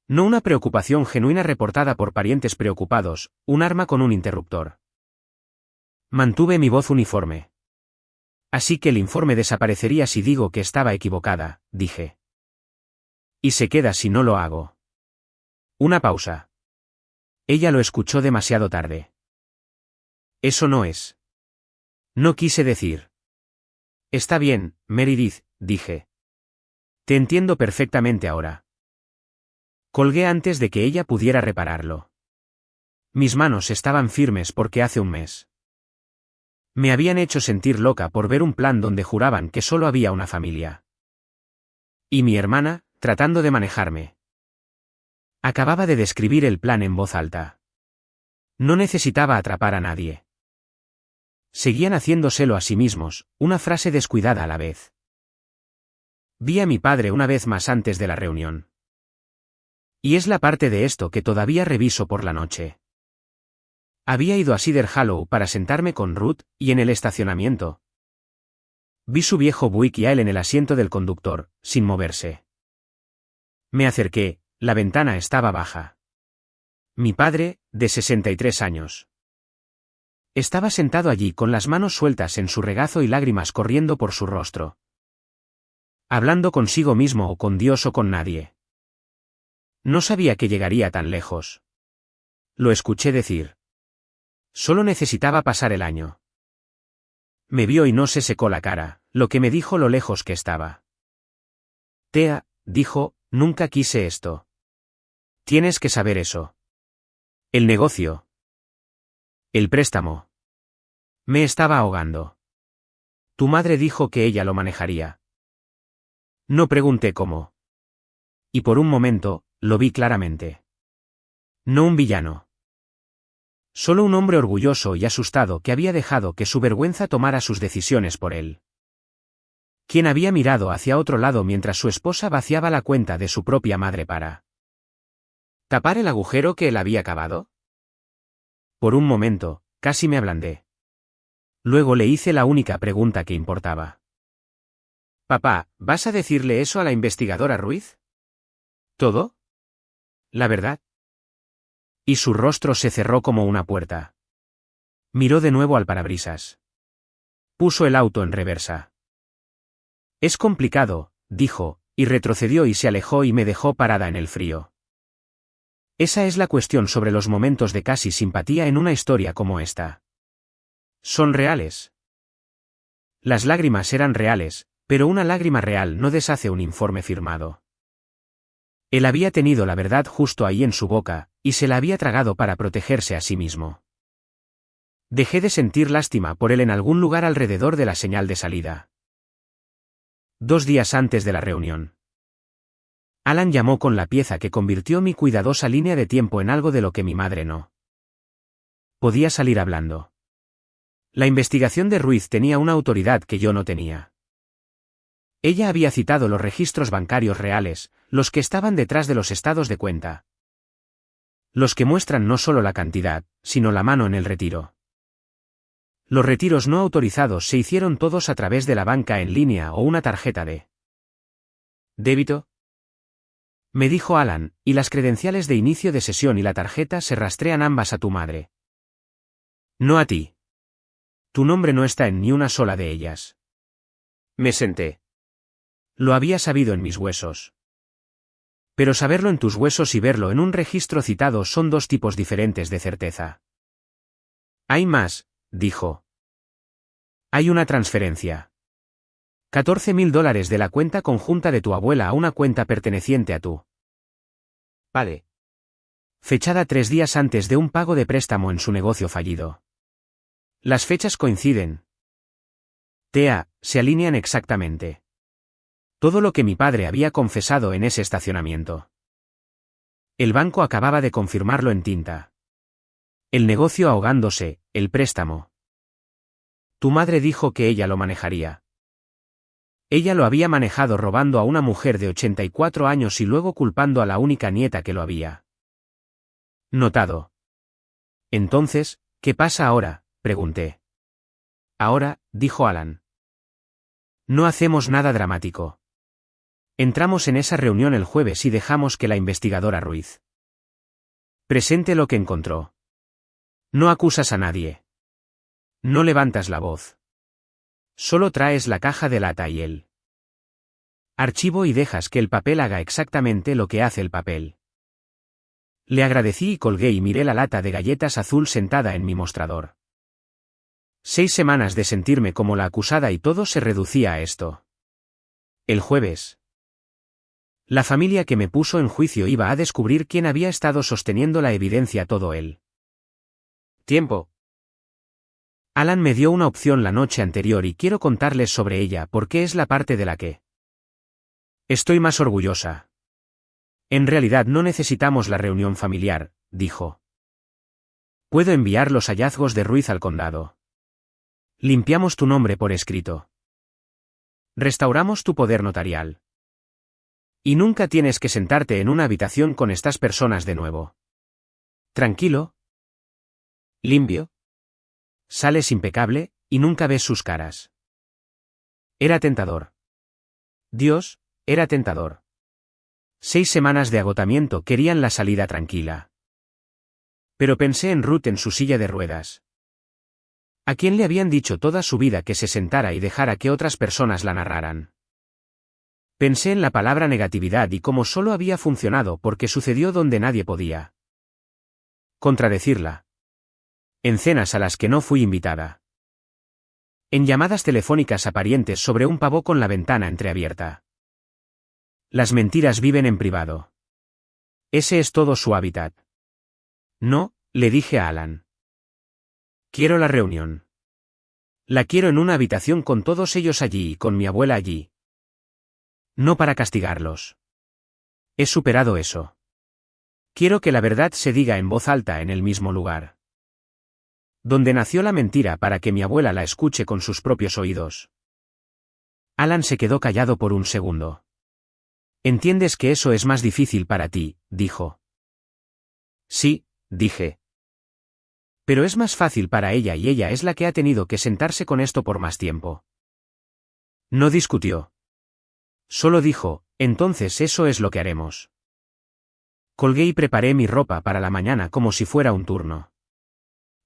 No una preocupación genuina reportada por parientes preocupados, un arma con un interruptor. Mantuve mi voz uniforme. Así que el informe desaparecería si digo que estaba equivocada, dije. Y se queda si no lo hago. Una pausa. Ella lo escuchó demasiado tarde. Eso no es. No quise decir. Está bien, Meredith, dije. Te entiendo perfectamente ahora. Colgué antes de que ella pudiera repararlo. Mis manos estaban firmes porque hace un mes me habían hecho sentir loca por ver un plan donde juraban que solo había una familia. Y mi hermana, tratando de manejarme. Acababa de describir el plan en voz alta. No necesitaba atrapar a nadie. Seguían haciéndoselo a sí mismos, una frase descuidada a la vez. Vi a mi padre una vez más antes de la reunión. Y es la parte de esto que todavía reviso por la noche. Había ido a Cedar Hollow para sentarme con Ruth, y en el estacionamiento vi su viejo Buick y a él en el asiento del conductor, sin moverse. Me acerqué, la ventana estaba baja. Mi padre, de 63 años. Estaba sentado allí con las manos sueltas en su regazo y lágrimas corriendo por su rostro. Hablando consigo mismo o con Dios o con nadie. No sabía que llegaría tan lejos. Lo escuché decir. Solo necesitaba pasar el año. Me vio y no se secó la cara, lo que me dijo lo lejos que estaba. Tea, dijo, nunca quise esto. Tienes que saber eso. El negocio. El préstamo. Me estaba ahogando. Tu madre dijo que ella lo manejaría. No pregunté cómo. Y por un momento, lo vi claramente. No un villano. Solo un hombre orgulloso y asustado que había dejado que su vergüenza tomara sus decisiones por él. Quien había mirado hacia otro lado mientras su esposa vaciaba la cuenta de su propia madre para tapar el agujero que él había cavado. Por un momento, casi me ablandé. Luego le hice la única pregunta que importaba. Papá, ¿vas a decirle eso a la investigadora Ruiz? ¿Todo? ¿La verdad? Y su rostro se cerró como una puerta. Miró de nuevo al parabrisas. Puso el auto en reversa. Es complicado, dijo, y retrocedió y se alejó y me dejó parada en el frío. Esa es la cuestión sobre los momentos de casi simpatía en una historia como esta. Son reales. Las lágrimas eran reales, pero una lágrima real no deshace un informe firmado. Él había tenido la verdad justo ahí en su boca, y se la había tragado para protegerse a sí mismo. Dejé de sentir lástima por él en algún lugar alrededor de la señal de salida. 2 días antes de la reunión. Alan llamó con la pieza que convirtió mi cuidadosa línea de tiempo en algo de lo que mi madre no podía salir hablando. La investigación de Ruiz tenía una autoridad que yo no tenía. Ella había citado los registros bancarios reales, los que estaban detrás de los estados de cuenta. Los que muestran no solo la cantidad, sino la mano en el retiro. Los retiros no autorizados se hicieron todos a través de la banca en línea o una tarjeta de débito. Me dijo Alan, y las credenciales de inicio de sesión y la tarjeta se rastrean ambas a tu madre. No a ti. Tu nombre no está en ni una sola de ellas. Me senté. Lo había sabido en mis huesos. Pero saberlo en tus huesos y verlo en un registro citado son dos tipos diferentes de certeza. Hay más, dijo. Hay una transferencia. $14,000 de la cuenta conjunta de tu abuela a una cuenta perteneciente a tu padre. Fechada 3 días antes de un pago de préstamo en su negocio fallido. Las fechas coinciden. Tea, se alinean exactamente. Todo lo que mi padre había confesado en ese estacionamiento. El banco acababa de confirmarlo en tinta. El negocio ahogándose, el préstamo. Tu madre dijo que ella lo manejaría. Ella lo había manejado robando a una mujer de 84 años y luego culpando a la única nieta que lo había notado. Entonces, ¿qué pasa ahora?, pregunté. Ahora, dijo Alan. No hacemos nada dramático. Entramos en esa reunión el jueves y dejamos que la investigadora Ruiz presente lo que encontró. No acusas a nadie. No levantas la voz. Solo traes la caja de lata y el archivo y dejas que el papel haga exactamente lo que hace el papel. Le agradecí y colgué y miré la lata de galletas azul sentada en mi mostrador. 6 semanas de sentirme como la acusada y todo se reducía a esto. El jueves. La familia que me puso en juicio iba a descubrir quién había estado sosteniendo la evidencia todo el tiempo. Alan me dio una opción la noche anterior y quiero contarles sobre ella porque es la parte de la que estoy más orgullosa. En realidad no necesitamos la reunión familiar, dijo. Puedo enviar los hallazgos de Ruiz al condado. Limpiamos tu nombre por escrito. Restauramos tu poder notarial. Y nunca tienes que sentarte en una habitación con estas personas de nuevo. Tranquilo. Limpio. Sales impecable, y nunca ves sus caras. Era tentador. Dios, era tentador. 6 semanas de agotamiento querían la salida tranquila. Pero pensé en Ruth en su silla de ruedas. ¿A quién le habían dicho toda su vida que se sentara y dejara que otras personas la narraran? Pensé en la palabra negatividad y cómo solo había funcionado porque sucedió donde nadie podía contradecirla. En cenas a las que no fui invitada. En llamadas telefónicas a parientes sobre un pavo con la ventana entreabierta. Las mentiras viven en privado. Ese es todo su hábitat. No, le dije a Alan. Quiero la reunión. La quiero en una habitación con todos ellos allí y con mi abuela allí. No para castigarlos. He superado eso. Quiero que la verdad se diga en voz alta en el mismo lugar donde nació la mentira para que mi abuela la escuche con sus propios oídos. Alan se quedó callado por un segundo. Entiendes que eso es más difícil para ti, dijo. Sí, dije. Pero es más fácil para ella y ella es la que ha tenido que sentarse con esto por más tiempo. No discutió. Solo dijo, entonces eso es lo que haremos. Colgué y preparé mi ropa para la mañana como si fuera un turno.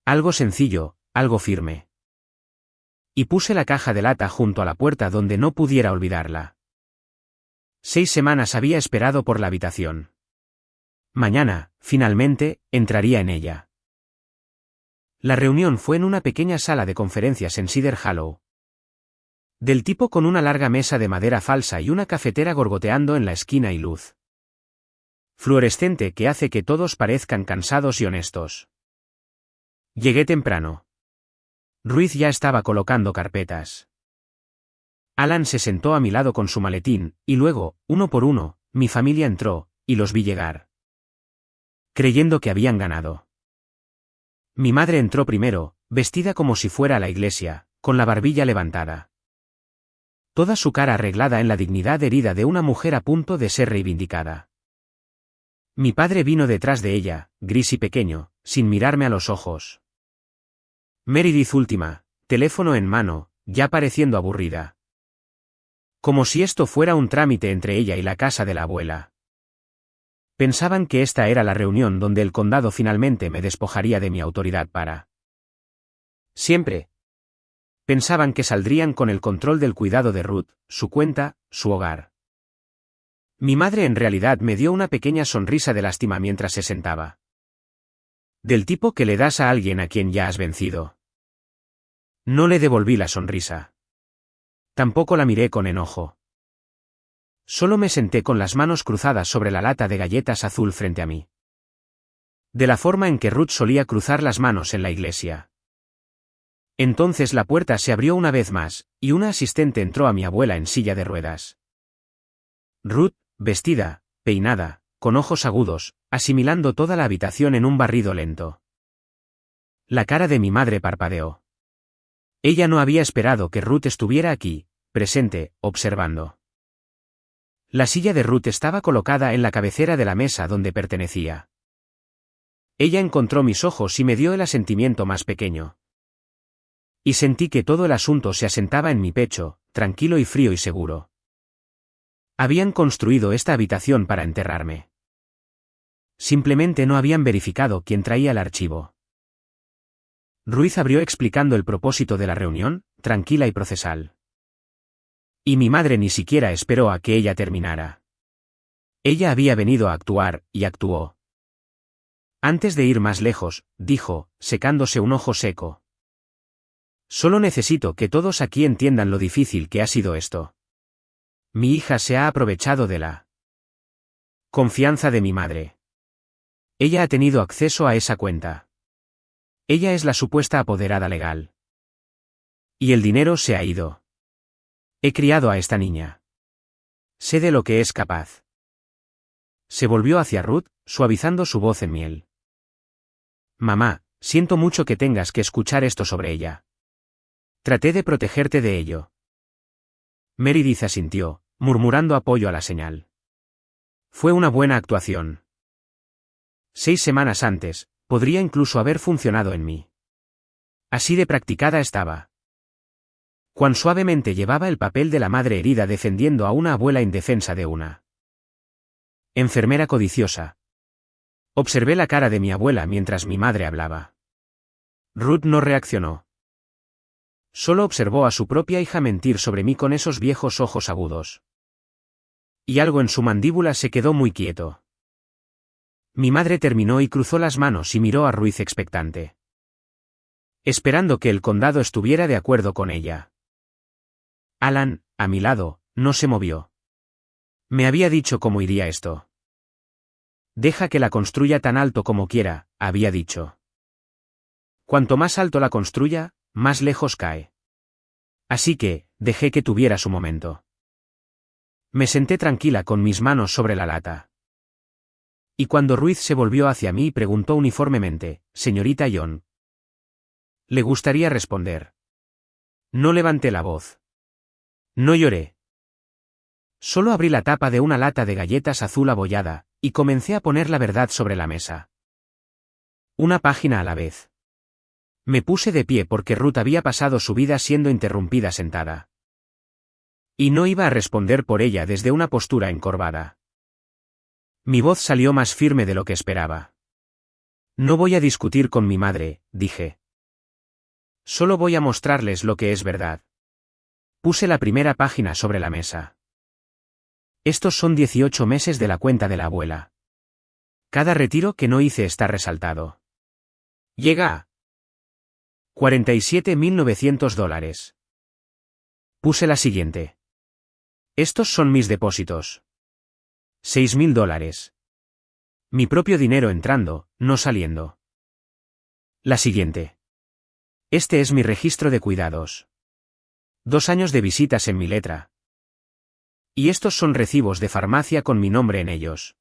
Algo sencillo, algo firme. Y puse la caja de lata junto a la puerta donde no pudiera olvidarla. 6 semanas había esperado por la habitación. Mañana, finalmente, entraría en ella. La reunión fue en una pequeña sala de conferencias en Cedar Hollow. Del tipo con una larga mesa de madera falsa y una cafetera gorgoteando en la esquina y luz fluorescente que hace que todos parezcan cansados y honestos. Llegué temprano. Ruiz ya estaba colocando carpetas. Alan se sentó a mi lado con su maletín, y luego, uno por uno, mi familia entró, y los vi llegar. Creyendo que habían ganado. Mi madre entró primero, vestida como si fuera a la iglesia, con la barbilla levantada. Toda su cara arreglada en la dignidad herida de una mujer a punto de ser reivindicada. Mi padre vino detrás de ella, gris y pequeño, sin mirarme a los ojos. Meredith última, teléfono en mano, ya pareciendo aburrida. Como si esto fuera un trámite entre ella y la casa de la abuela. Pensaban que esta era la reunión donde el condado finalmente me despojaría de mi autoridad para siempre. Pensaban que saldrían con el control del cuidado de Ruth, su cuenta, su hogar. Mi madre en realidad me dio una pequeña sonrisa de lástima mientras se sentaba. Del tipo que le das a alguien a quien ya has vencido. No le devolví la sonrisa. Tampoco la miré con enojo. Solo me senté con las manos cruzadas sobre la lata de galletas azul frente a mí. De la forma en que Ruth solía cruzar las manos en la iglesia. Entonces la puerta se abrió una vez más, y una asistente entró a mi abuela en silla de ruedas. Ruth, vestida, peinada, con ojos agudos, asimilando toda la habitación en un barrido lento. La cara de mi madre parpadeó. Ella no había esperado que Ruth estuviera aquí, presente, observando. La silla de Ruth estaba colocada en la cabecera de la mesa donde pertenecía. Ella encontró mis ojos y me dio el asentimiento más pequeño. Y sentí que todo el asunto se asentaba en mi pecho, tranquilo y frío y seguro. Habían construido esta habitación para enterrarme. Simplemente no habían verificado quién traía el archivo. Ruiz abrió explicando el propósito de la reunión, tranquila y procesal. Y mi madre ni siquiera esperó a que ella terminara. Ella había venido a actuar, y actuó. Antes de ir más lejos, dijo, secándose un ojo seco. Solo necesito que todos aquí entiendan lo difícil que ha sido esto. Mi hija se ha aprovechado de la confianza de mi madre. Ella ha tenido acceso a esa cuenta. Ella es la supuesta apoderada legal. Y el dinero se ha ido. He criado a esta niña. Sé de lo que es capaz. Se volvió hacia Ruth, suavizando su voz en miel. Mamá, siento mucho que tengas que escuchar esto sobre ella. Traté de protegerte de ello. Meredith asintió, murmurando apoyo a la señal. Fue una buena actuación. 6 semanas antes, podría incluso haber funcionado en mí. Así de practicada estaba. Cuán suavemente llevaba el papel de la madre herida defendiendo a una abuela indefensa de una enfermera codiciosa. Observé la cara de mi abuela mientras mi madre hablaba. Ruth no reaccionó. Solo observó a su propia hija mentir sobre mí con esos viejos ojos agudos. Y algo en su mandíbula se quedó muy quieto. Mi madre terminó y cruzó las manos y miró a Ruiz expectante. Esperando que el condado estuviera de acuerdo con ella. Alan, a mi lado, no se movió. Me había dicho cómo iría esto. Deja que la construya tan alto como quiera, había dicho. Cuanto más alto la construya, más lejos cae. Así que, dejé que tuviera su momento. Me senté tranquila con mis manos sobre la lata. Y cuando Ruiz se volvió hacia mí y preguntó uniformemente, «Señorita John». ¿Le gustaría responder? No levanté la voz. No lloré. Solo abrí la tapa de una lata de galletas azul abollada, y comencé a poner la verdad sobre la mesa. Una página a la vez. Me puse de pie porque Ruth había pasado su vida siendo interrumpida sentada. Y no iba a responder por ella desde una postura encorvada. Mi voz salió más firme de lo que esperaba. No voy a discutir con mi madre, dije. Solo voy a mostrarles lo que es verdad. Puse la primera página sobre la mesa. Estos son 18 meses de la cuenta de la abuela. Cada retiro que no hice está resaltado. Llega a $47.900. Puse la siguiente. Estos son mis depósitos. $6.000. Mi propio dinero entrando, no saliendo. La siguiente. Este es mi registro de cuidados. 2 años de visitas en mi letra. Y estos son recibos de farmacia con mi nombre en ellos.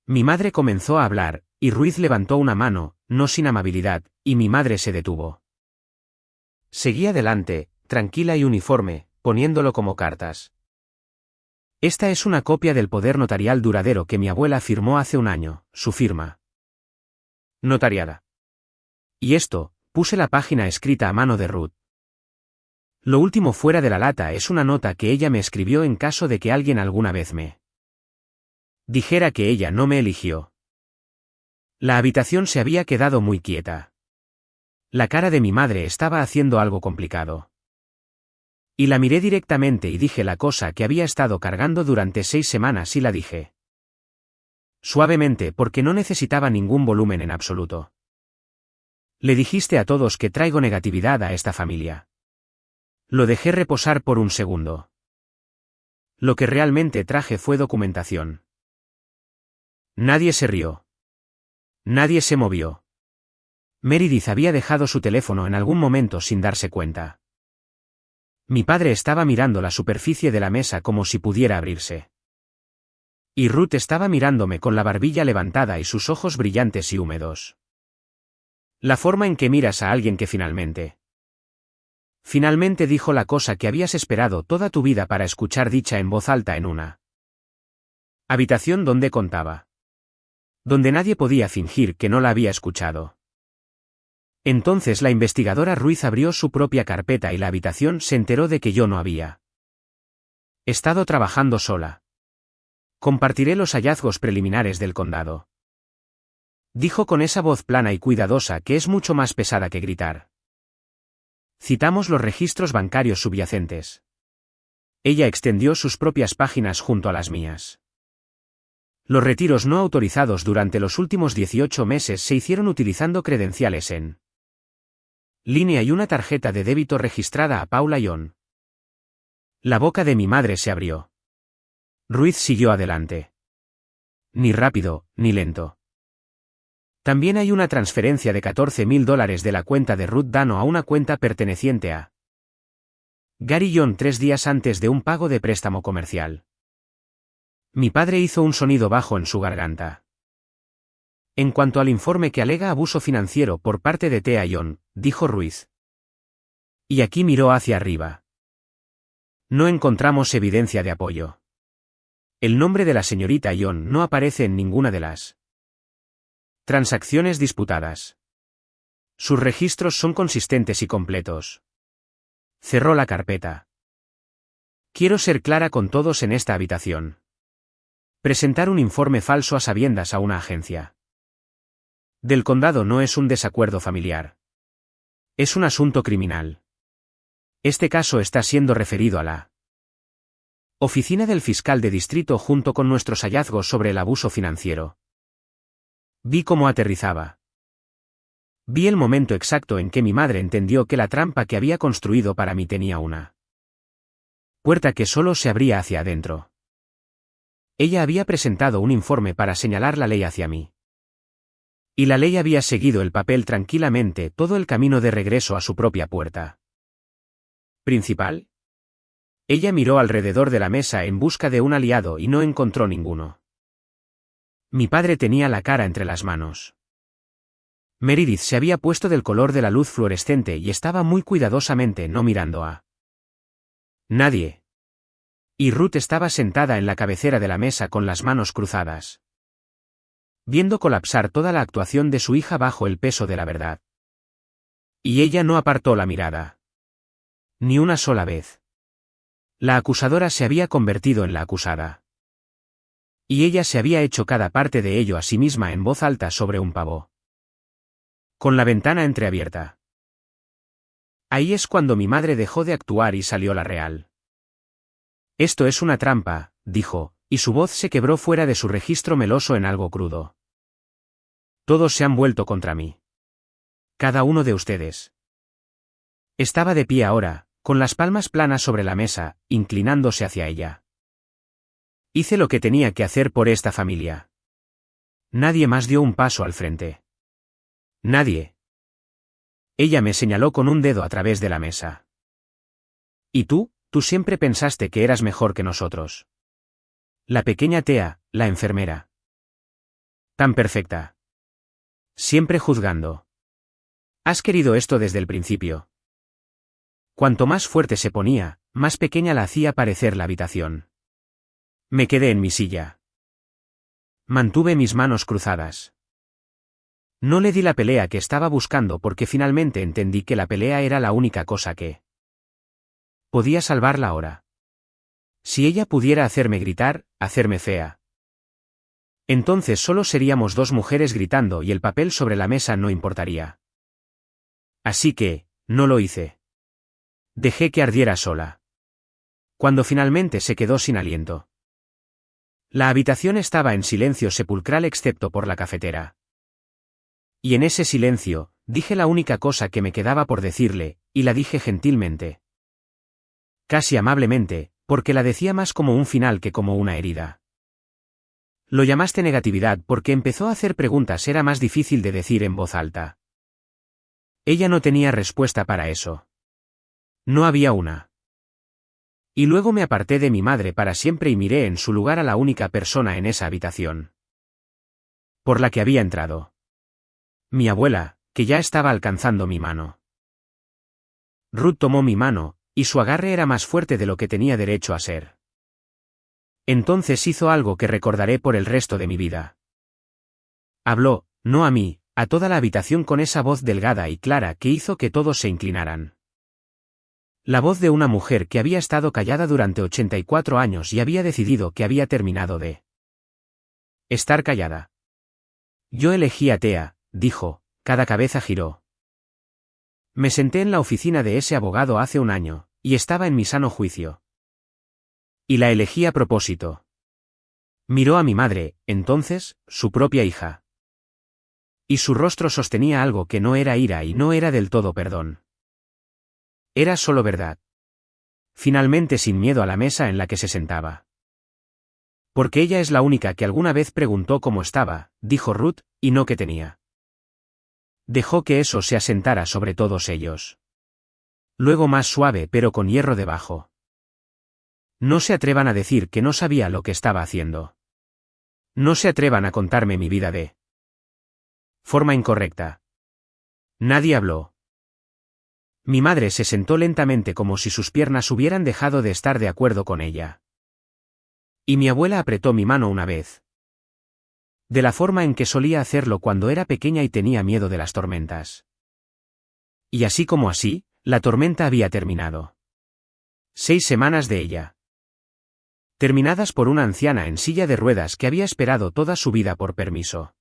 Mi madre comenzó a hablar, y Ruiz levantó una mano, no sin amabilidad, y mi madre se detuvo. Seguí adelante, tranquila y uniforme, poniéndolo como cartas. Esta es una copia del poder notarial duradero que mi abuela firmó hace un año, su firma. Notariada. Y esto, puse la página escrita a mano de Ruth. Lo último fuera de la lata es una nota que ella me escribió en caso de que alguien alguna vez me dijera que ella no me eligió. La habitación se había quedado muy quieta. La cara de mi madre estaba haciendo algo complicado. Y la miré directamente y dije la cosa que había estado cargando durante 6 semanas y la dije. Suavemente porque no necesitaba ningún volumen en absoluto. Le dijiste a todos que traigo negatividad a esta familia. Lo dejé reposar por un segundo. Lo que realmente traje fue documentación. Nadie se rió. Nadie se movió. Meredith había dejado su teléfono en algún momento sin darse cuenta. Mi padre estaba mirando la superficie de la mesa como si pudiera abrirse. Y Ruth estaba mirándome con la barbilla levantada y sus ojos brillantes y húmedos. La forma en que miras a alguien que finalmente dijo la cosa que habías esperado toda tu vida para escuchar dicha en voz alta en una habitación donde contaba. Donde nadie podía fingir que no la había escuchado. Entonces la investigadora Ruiz abrió su propia carpeta y la habitación se enteró de que yo no había estado trabajando sola. Compartiré los hallazgos preliminares del condado. Dijo con esa voz plana y cuidadosa que es mucho más pesada que gritar. Citamos los registros bancarios subyacentes. Ella extendió sus propias páginas junto a las mías. Los retiros no autorizados durante los últimos 18 meses se hicieron utilizando credenciales en línea y una tarjeta de débito registrada a Paula Young. La boca de mi madre se abrió. Ruiz siguió adelante. Ni rápido, ni lento. También hay una transferencia de $14,000 de la cuenta de Ruth Dano a una cuenta perteneciente a Gary Young 3 días antes de un pago de préstamo comercial. Mi padre hizo un sonido bajo en su garganta. En cuanto al informe que alega abuso financiero por parte de Thea Young, dijo Ruiz. Y aquí miró hacia arriba. No encontramos evidencia de apoyo. El nombre de la señorita Young no aparece en ninguna de las transacciones disputadas. Sus registros son consistentes y completos. Cerró la carpeta. Quiero ser clara con todos en esta habitación. Presentar un informe falso a sabiendas a una agencia del condado no es un desacuerdo familiar. Es un asunto criminal. Este caso está siendo referido a la oficina del fiscal de distrito junto con nuestros hallazgos sobre el abuso financiero. Vi cómo aterrizaba. Vi el momento exacto en que mi madre entendió que la trampa que había construido para mí tenía una puerta que solo se abría hacia adentro. Ella había presentado un informe para señalar la ley hacia mí. Y la ley había seguido el papel tranquilamente todo el camino de regreso a su propia puerta principal. Ella miró alrededor de la mesa en busca de un aliado y no encontró ninguno. Mi padre tenía la cara entre las manos. Meredith se había puesto del color de la luz fluorescente y estaba muy cuidadosamente no mirando a nadie. Y Ruth estaba sentada en la cabecera de la mesa con las manos cruzadas, viendo colapsar toda la actuación de su hija bajo el peso de la verdad. Y ella no apartó la mirada. Ni una sola vez. La acusadora se había convertido en la acusada. Y ella se había hecho cada parte de ello a sí misma en voz alta sobre un pavó, con la ventana entreabierta. Ahí es cuando mi madre dejó de actuar y salió la real. Esto es una trampa, dijo, y su voz se quebró fuera de su registro meloso en algo crudo. Todos se han vuelto contra mí. Cada uno de ustedes. Estaba de pie ahora, con las palmas planas sobre la mesa, inclinándose hacia ella. Hice lo que tenía que hacer por esta familia. Nadie más dio un paso al frente. Nadie. Ella me señaló con un dedo a través de la mesa. ¿Y tú? Tú siempre pensaste que eras mejor que nosotros. La pequeña Thea, la enfermera. Tan perfecta. Siempre juzgando. Has querido esto desde el principio. Cuanto más fuerte se ponía, más pequeña la hacía parecer la habitación. Me quedé en mi silla. Mantuve mis manos cruzadas. No le di la pelea que estaba buscando porque finalmente entendí que la pelea era la única cosa que podía salvarla ahora. Si ella pudiera hacerme gritar, hacerme fea. Entonces solo seríamos dos mujeres gritando y el papel sobre la mesa no importaría. Así que, no lo hice. Dejé que ardiera sola. Cuando finalmente se quedó sin aliento. La habitación estaba en silencio sepulcral excepto por la cafetera. Y en ese silencio, dije la única cosa que me quedaba por decirle, y la dije gentilmente. Casi amablemente, porque la decía más como un final que como una herida. Lo llamaste negatividad porque empezó a hacer preguntas era más difícil de decir en voz alta. Ella no tenía respuesta para eso. No había una. Y luego me aparté de mi madre para siempre y miré en su lugar a la única persona en esa habitación por la que había entrado. Mi abuela, que ya estaba alcanzando mi mano. Ruth tomó mi mano, y su agarre era más fuerte de lo que tenía derecho a ser. Entonces hizo algo que recordaré por el resto de mi vida. Habló, no a mí, a toda la habitación con esa voz delgada y clara que hizo que todos se inclinaran. La voz de una mujer que había estado callada durante 84 años y había decidido que había terminado de estar callada. Yo elegí a Thea, dijo, cada cabeza giró. Me senté en la oficina de ese abogado hace un año, y estaba en mi sano juicio. Y la elegí a propósito. Miró a mi madre, entonces, su propia hija. Y su rostro sostenía algo que no era ira y no era del todo perdón. Era solo verdad. Finalmente sin miedo a la mesa en la que se sentaba. Porque ella es la única que alguna vez preguntó cómo estaba, dijo Ruth, y no qué tenía. Dejó que eso se asentara sobre todos ellos. Luego más suave pero con hierro debajo. No se atrevan a decir que no sabía lo que estaba haciendo. No se atrevan a contarme mi vida de forma incorrecta. Nadie habló. Mi madre se sentó lentamente como si sus piernas hubieran dejado de estar de acuerdo con ella. Y mi abuela apretó mi mano una vez. De la forma en que solía hacerlo cuando era pequeña y tenía miedo de las tormentas. Y así como así, la tormenta había terminado. 6 semanas de ella. Terminadas por una anciana en silla de ruedas que había esperado toda su vida por permiso.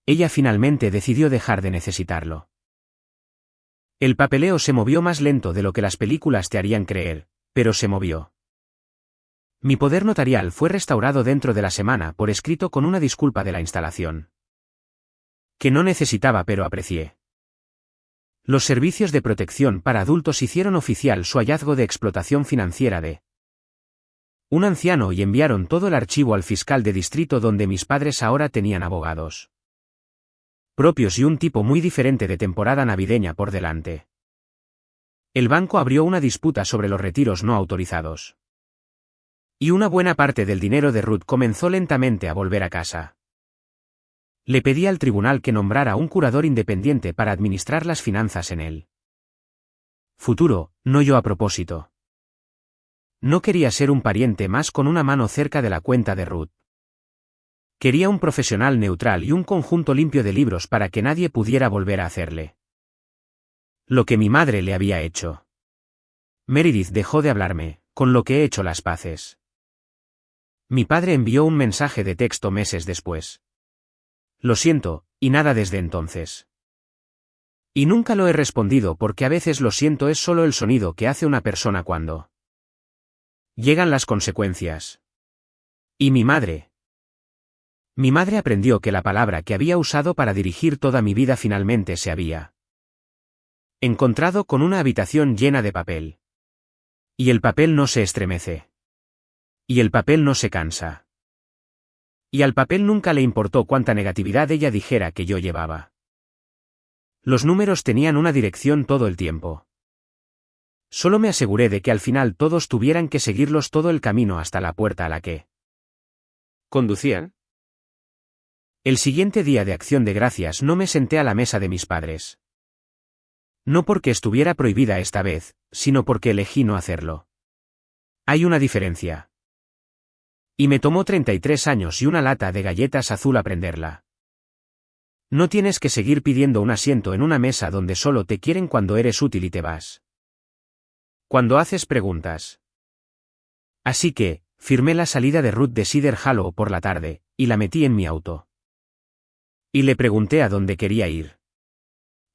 Ella finalmente decidió dejar de necesitarlo. El papeleo se movió más lento de lo que las películas te harían creer, pero se movió. Mi poder notarial fue restaurado dentro de la semana por escrito con una disculpa de la instalación. Que no necesitaba pero aprecié. Los servicios de protección para adultos hicieron oficial su hallazgo de explotación financiera de un anciano y enviaron todo el archivo al fiscal de distrito donde mis padres ahora tenían abogados propios y un tipo muy diferente de temporada navideña por delante. El banco abrió una disputa sobre los retiros no autorizados. Y una buena parte del dinero de Ruth comenzó lentamente a volver a casa. Le pedí al tribunal que nombrara un curador independiente para administrar las finanzas en el futuro, no yo a propósito. No quería ser un pariente más con una mano cerca de la cuenta de Ruth. Quería un profesional neutral y un conjunto limpio de libros para que nadie pudiera volver a hacerle lo que mi madre le había hecho. Meredith dejó de hablarme, con lo que he hecho las paces. Mi padre envió un mensaje de texto meses después. Lo siento, y nada desde entonces. Y nunca lo he respondido porque a veces lo siento es solo el sonido que hace una persona cuando llegan las consecuencias. Y mi madre. Mi madre aprendió que la palabra que había usado para dirigir toda mi vida finalmente se había encontrado con una habitación llena de papel. Y el papel no se estremece. Y el papel no se cansa. Y al papel nunca le importó cuánta negatividad ella dijera que yo llevaba. Los números tenían una dirección todo el tiempo. Solo me aseguré de que al final todos tuvieran que seguirlos todo el camino hasta la puerta a la que conducían. El siguiente día de Acción de Gracias no me senté a la mesa de mis padres. No porque estuviera prohibida esta vez, sino porque elegí no hacerlo. Hay una diferencia. Y me tomó 33 años y una lata de galletas azul aprenderla. No tienes que seguir pidiendo un asiento en una mesa donde solo te quieren cuando eres útil y te vas. Cuando haces preguntas. Así que, firmé la salida de Ruth de Cedar Hollow por la tarde, y la metí en mi auto. Y le pregunté a dónde quería ir.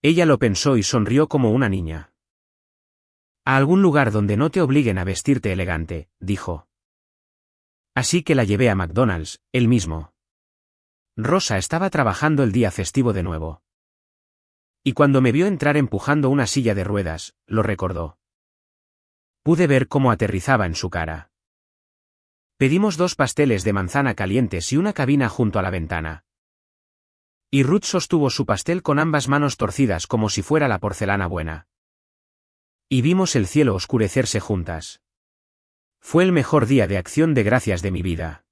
Ella lo pensó y sonrió como una niña. A algún lugar donde no te obliguen a vestirte elegante, dijo. Así que la llevé a McDonald's, él mismo. Rosa estaba trabajando el día festivo de nuevo. Y cuando me vio entrar empujando una silla de ruedas, lo recordó. Pude ver cómo aterrizaba en su cara. Pedimos 2 pasteles de manzana calientes y una cabina junto a la ventana. Y Ruth sostuvo su pastel con ambas manos torcidas como si fuera la porcelana buena. Y vimos el cielo oscurecerse juntas. Fue el mejor día de acción de gracias de mi vida.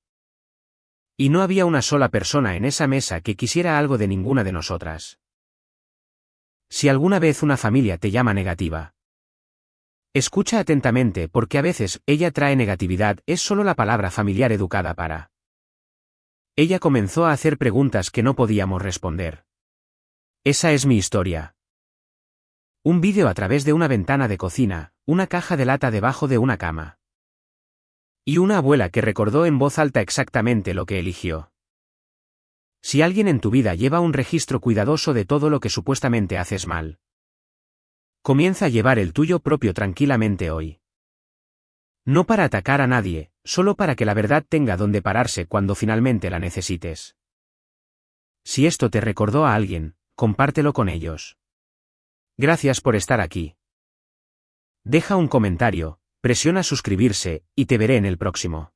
Y no había una sola persona en esa mesa que quisiera algo de ninguna de nosotras. Si alguna vez una familia te llama negativa, escucha atentamente porque a veces ella trae negatividad, es solo la palabra familiar educada para. Ella comenzó a hacer preguntas que no podíamos responder. Esa es mi historia. Un vídeo a través de una ventana de cocina, una caja de lata debajo de una cama. Y una abuela que recordó en voz alta exactamente lo que eligió. Si alguien en tu vida lleva un registro cuidadoso de todo lo que supuestamente haces mal, comienza a llevar el tuyo propio tranquilamente hoy. No para atacar a nadie, solo para que la verdad tenga donde pararse cuando finalmente la necesites. Si esto te recordó a alguien, compártelo con ellos. Gracias por estar aquí. Deja un comentario, presiona suscribirse, y te veré en el próximo.